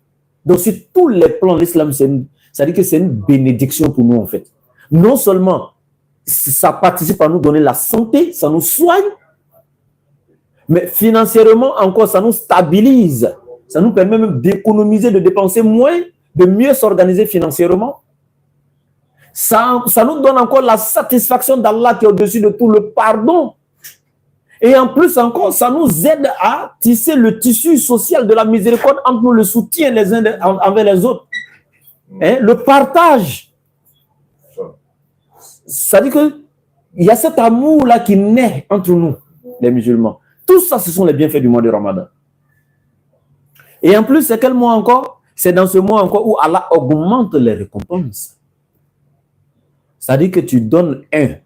Donc, sur tous les plans, l'islam, c'est-à-dire que c'est une bénédiction pour nous, en fait. Non seulement ça participe à nous donner la santé, ça nous soigne, mais financièrement, encore, ça nous stabilise. Ça nous permet même d'économiser, de dépenser moins, de mieux s'organiser financièrement. Ça nous donne encore la satisfaction d'Allah qui est au-dessus de tout, le pardon. Et en plus encore, ça nous aide à tisser le tissu social de la miséricorde entre nous, le soutien les uns envers les autres. Hein? Le partage. Ça dit qu'il y a cet amour-là qui naît entre nous, les musulmans. Tout ça, ce sont les bienfaits du mois de Ramadan. Et en plus, c'est quel mois encore? C'est dans ce mois encore où Allah augmente les récompenses. Ça dit que tu donnes 1,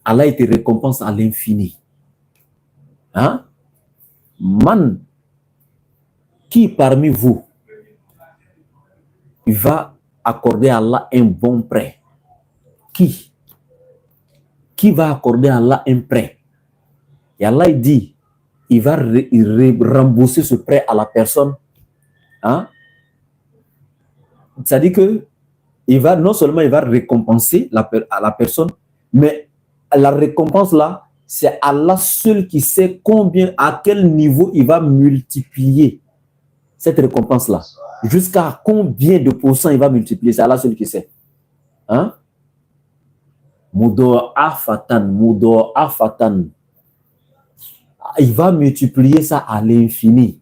Allah te récompense à l'infini. Hein? Man, qui parmi vous, il va accorder à Allah un bon prêt? Qui va accorder à Allah un prêt? Et Allah il dit, il va rembourser ce prêt à la personne. Hein? Ça dit que non seulement il va récompenser à la personne, mais la récompense là, c'est Allah seul qui sait à quel niveau il va multiplier cette récompense là. Jusqu'à combien de pourcents il va multiplier, c'est Allah seul qui sait. Hein? Mudo afatan. Il va multiplier ça à l'infini.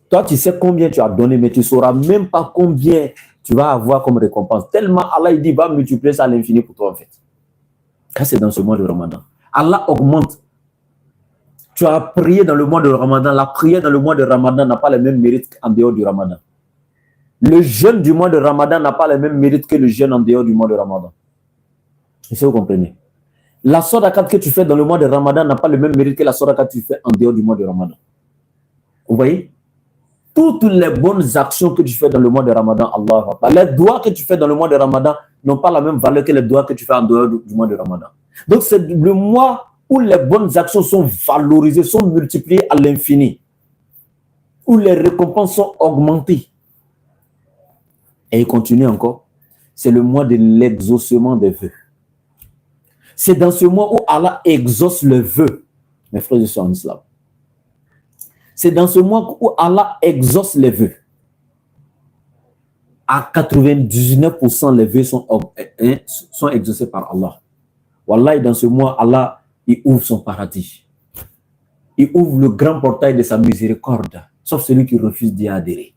Toi, tu sais combien tu as donné, mais tu ne sauras même pas combien tu vas avoir comme récompense. Tellement Allah il dit, va multiplier ça à l'infini pour toi en fait. Quand c'est dans ce mois de Ramadan. Allah augmente. Tu as prié dans le mois de Ramadan. La prière dans le mois de Ramadan n'a pas le même mérite qu'en dehors du Ramadan. Le jeûne du mois de Ramadan n'a pas le même mérite que le jeûne en dehors du mois de Ramadan. Est-ce que vous comprenez? La sodakat que tu fais dans le mois de Ramadan n'a pas le même mérite que la sodakat que tu fais en dehors du mois de Ramadan. Vous voyez? toutes les bonnes actions que tu fais dans le mois de Ramadan, Allah Akbar. Les doigts que tu fais dans le mois de Ramadan n'ont pas la même valeur que les doigts que tu fais en dehors du mois de Ramadan. Donc, c'est le mois où les bonnes actions sont valorisées, sont multipliées à l'infini, où les récompenses sont augmentées. Et il continue encore. C'est le mois de l'exaucement des vœux. C'est dans ce mois où Allah exauce le vœu, mes frères et sœurs en islam. C'est dans ce mois où Allah exauce les vœux. À 99%, les vœux sont exaucés par Allah. Wallah, dans ce mois, Allah, il ouvre son paradis. Il ouvre le grand portail de sa miséricorde, sauf celui qui refuse d'y adhérer.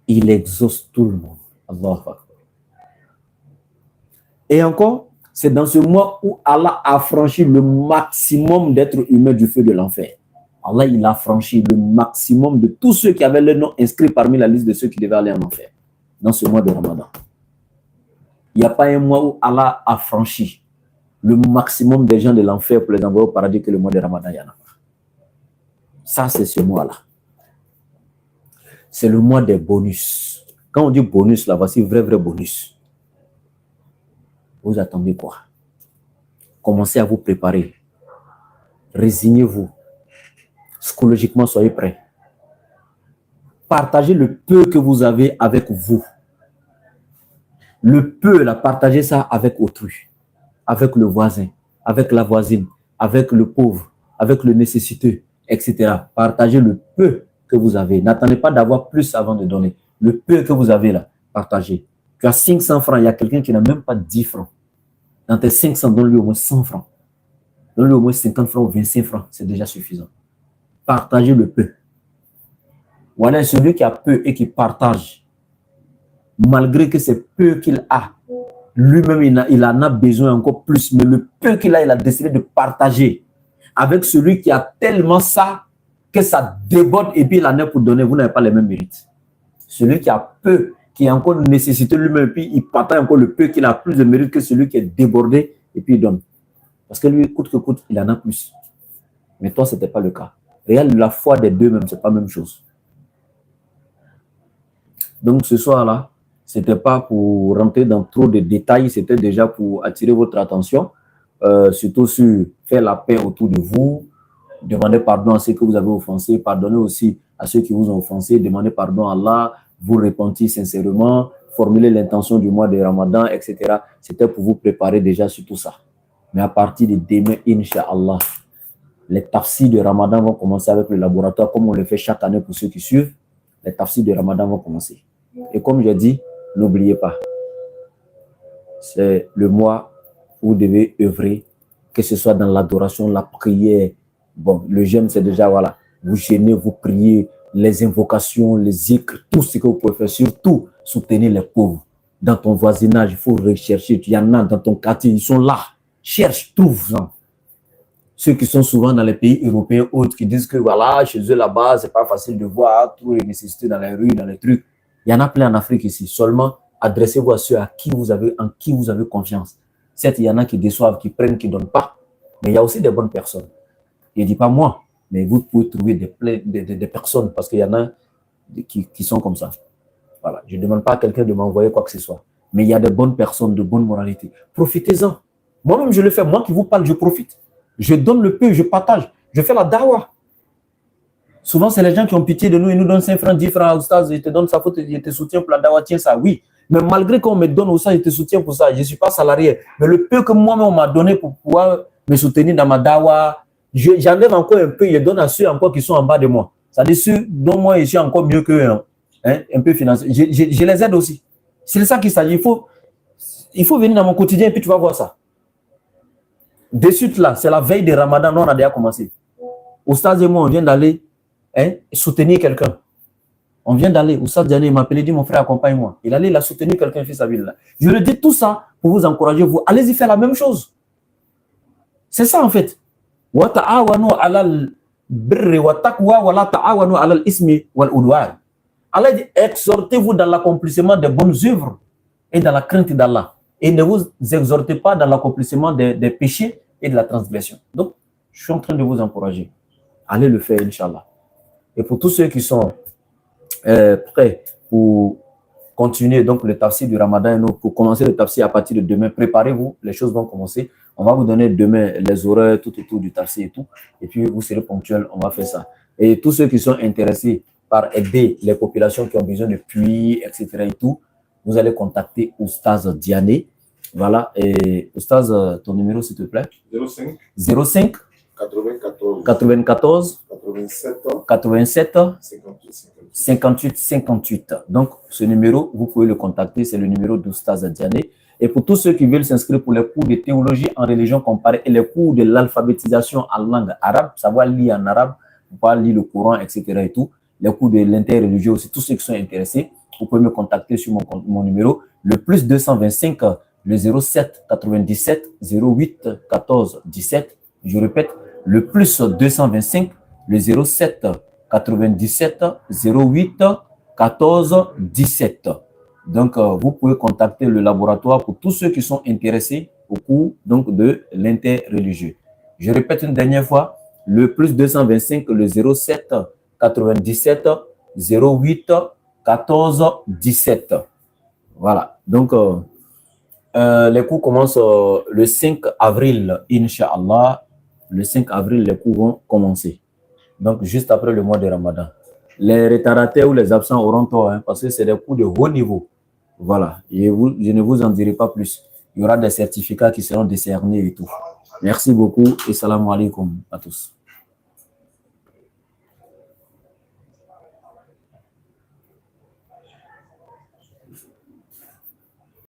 Il exauce tout le monde. Allah Akbar. Et encore, c'est dans ce mois où Allah a franchi le maximum d'êtres humains du feu de l'enfer. Allah, il a franchi le maximum de tous ceux qui avaient leur nom inscrit parmi la liste de ceux qui devaient aller en enfer. Dans ce mois de Ramadan. Il n'y a pas un mois où Allah a franchi le maximum des gens de l'enfer pour les envoyer au paradis que le mois de Ramadan, il y en a pas. Ça, c'est ce mois-là. C'est le mois des bonus. Quand on dit bonus, là, voici vrai bonus. Vous attendez quoi? Commencez à vous préparer. Résignez-vous. Psychologiquement, soyez prêts. Partagez le peu que vous avez avec vous. Le peu, là, partagez ça avec autrui. Avec le voisin, avec la voisine, avec le pauvre, avec le nécessiteux, etc. Partagez le peu que vous avez. N'attendez pas d'avoir plus avant de donner. Le peu que vous avez là, partagez. Tu as 500 francs, il y a quelqu'un qui n'a même pas 10 francs. Dans tes 500, donne-lui au moins 100 francs. Donne-lui au moins 50 francs ou 25 francs, c'est déjà suffisant. Partagez le peu. Voilà, celui qui a peu et qui partage, malgré que c'est peu qu'il a, lui-même il en a besoin encore plus, mais le peu qu'il a, il a décidé de partager avec celui qui a tellement ça que ça déborde et puis il en a pour donner. Vous n'avez pas les mêmes mérites. Celui qui a peu, qui a encore nécessité lui-même, puis il partage encore le peu qu'il a plus de mérite que celui qui est débordé et puis il donne. Parce que lui, coûte que coûte, il en a plus. Mais toi, ce n'était pas le cas. Regarde la foi des deux même, ce n'est pas la même chose. Donc ce soir-là, ce n'était pas pour rentrer dans trop de détails, c'était déjà pour attirer votre attention, surtout sur faire la paix autour de vous, demander pardon à ceux que vous avez offensés, pardonner aussi à ceux qui vous ont offensé, demander pardon à Allah, vous repentir sincèrement, formuler l'intention du mois de Ramadan, etc. C'était pour vous préparer déjà sur tout ça. Mais à partir de demain, Inch'Allah, les tafsirs de Ramadan vont commencer avec le laboratoire, comme on le fait chaque année pour ceux qui suivent. Les tafsirs de Ramadan vont commencer. Et comme j'ai dit, n'oubliez pas, c'est le mois où vous devez œuvrer, que ce soit dans l'adoration, la prière. Bon, le jeûne, c'est déjà, voilà, vous jeûnez, vous priez, les invocations, les zikrs, tout ce que vous pouvez faire. Surtout, soutenir les pauvres. Dans ton voisinage, il faut rechercher. Il y en a dans ton quartier, ils sont là. Cherche, trouve-en. Ceux qui sont souvent dans les pays européens autres, qui disent que voilà, chez eux là-bas, c'est pas facile de voir tous les nécessités dans les rues, dans les trucs. Il y en a plein en Afrique ici. Seulement, adressez-vous à ceux en qui vous avez confiance. Certes, il y en a qui déçoivent, qui prennent, qui ne donnent pas. Mais il y a aussi des bonnes personnes. Je ne dis pas moi, mais vous pouvez trouver des personnes parce qu'il y en a qui sont comme ça. Voilà. Je ne demande pas à quelqu'un de m'envoyer quoi que ce soit. Mais il y a des bonnes personnes, de bonne moralité. Profitez-en. Moi-même, je le fais. Moi qui vous parle, je profite. Je donne le peu, je partage. Je fais la dawa. Souvent, c'est les gens qui ont pitié de nous. Ils nous donnent 5 francs, 10 francs. Oustaz, je te donne sa faute, je te soutiens pour la dawa. Tiens ça, oui. Mais malgré qu'on me donne ça, je te soutiens pour ça. Je ne suis pas salarié. Mais le peu que moi-même on m'a donné pour pouvoir me soutenir dans ma dawa, j'enlève encore un peu, je donne à ceux encore qui sont en bas de moi. C'est-à-dire ceux dont moi je suis encore mieux qu'eux, hein, un peu financier. Je les aide aussi. C'est ça qu'il s'agit. Il faut venir dans mon quotidien et puis tu vas voir ça. De suite là, c'est la veille de Ramadan, nous on a déjà commencé. Oustaz et moi, on vient d'aller soutenir quelqu'un. On vient d'aller, Oustaz Diané, il m'a appelé, dit mon frère, accompagne-moi. Il allait, il a soutenu quelqu'un, fils à ville là. Je lui dis tout ça pour vous encourager, vous. Allez-y faire la même chose. C'est ça en fait. Allah dit, exhortez-vous dans l'accomplissement des bonnes œuvres et dans la crainte d'Allah. Et ne vous exhortez pas dans l'accomplissement des péchés et de la transgression. Donc, je suis en train de vous encourager. Allez le faire, Inch'Allah. Et pour tous ceux qui sont prêts pour continuer donc le tafsir du Ramadan, et pour commencer le tafsir à partir de demain, préparez-vous, les choses vont commencer. On va vous donner demain les horaires, tout autour du tafsir et tout. Et puis, vous serez ponctuels, on va faire ça. Et tous ceux qui sont intéressés par aider les populations qui ont besoin de puits, etc. et tout, vous allez contacter Oustaz Diané. Voilà. Et Oustaz, ton numéro, s'il te plaît? 05 94 87 58. Donc, ce numéro, vous pouvez le contacter. C'est le numéro d'Oustaz Diané. Et pour tous ceux qui veulent s'inscrire pour les cours de théologie en religion comparée et les cours de l'alphabétisation en langue arabe, savoir lire en arabe, pouvoir lire le Coran, etc. et tout, les cours de l'interreligieux aussi, tous ceux qui sont intéressés, vous pouvez me contacter sur mon numéro, le plus 225, le 07 97 08 14 17. Je répète, le plus 225, le 07 97 08 14 17. Donc, vous pouvez contacter le laboratoire pour tous ceux qui sont intéressés au cours donc, de l'interreligieux. Je répète une dernière fois, le plus 225, le 07 97 08 14 17. Voilà. Donc, les cours commencent le 5 avril, Inch'Allah. Le 5 avril, les cours vont commencer. Donc, juste après le mois de Ramadan. Les retardataires ou les absents auront tort, hein, parce que c'est des cours de haut niveau. Voilà. Et je ne vous en dirai pas plus. Il y aura des certificats qui seront décernés et tout. Merci beaucoup et salam alaikum à tous.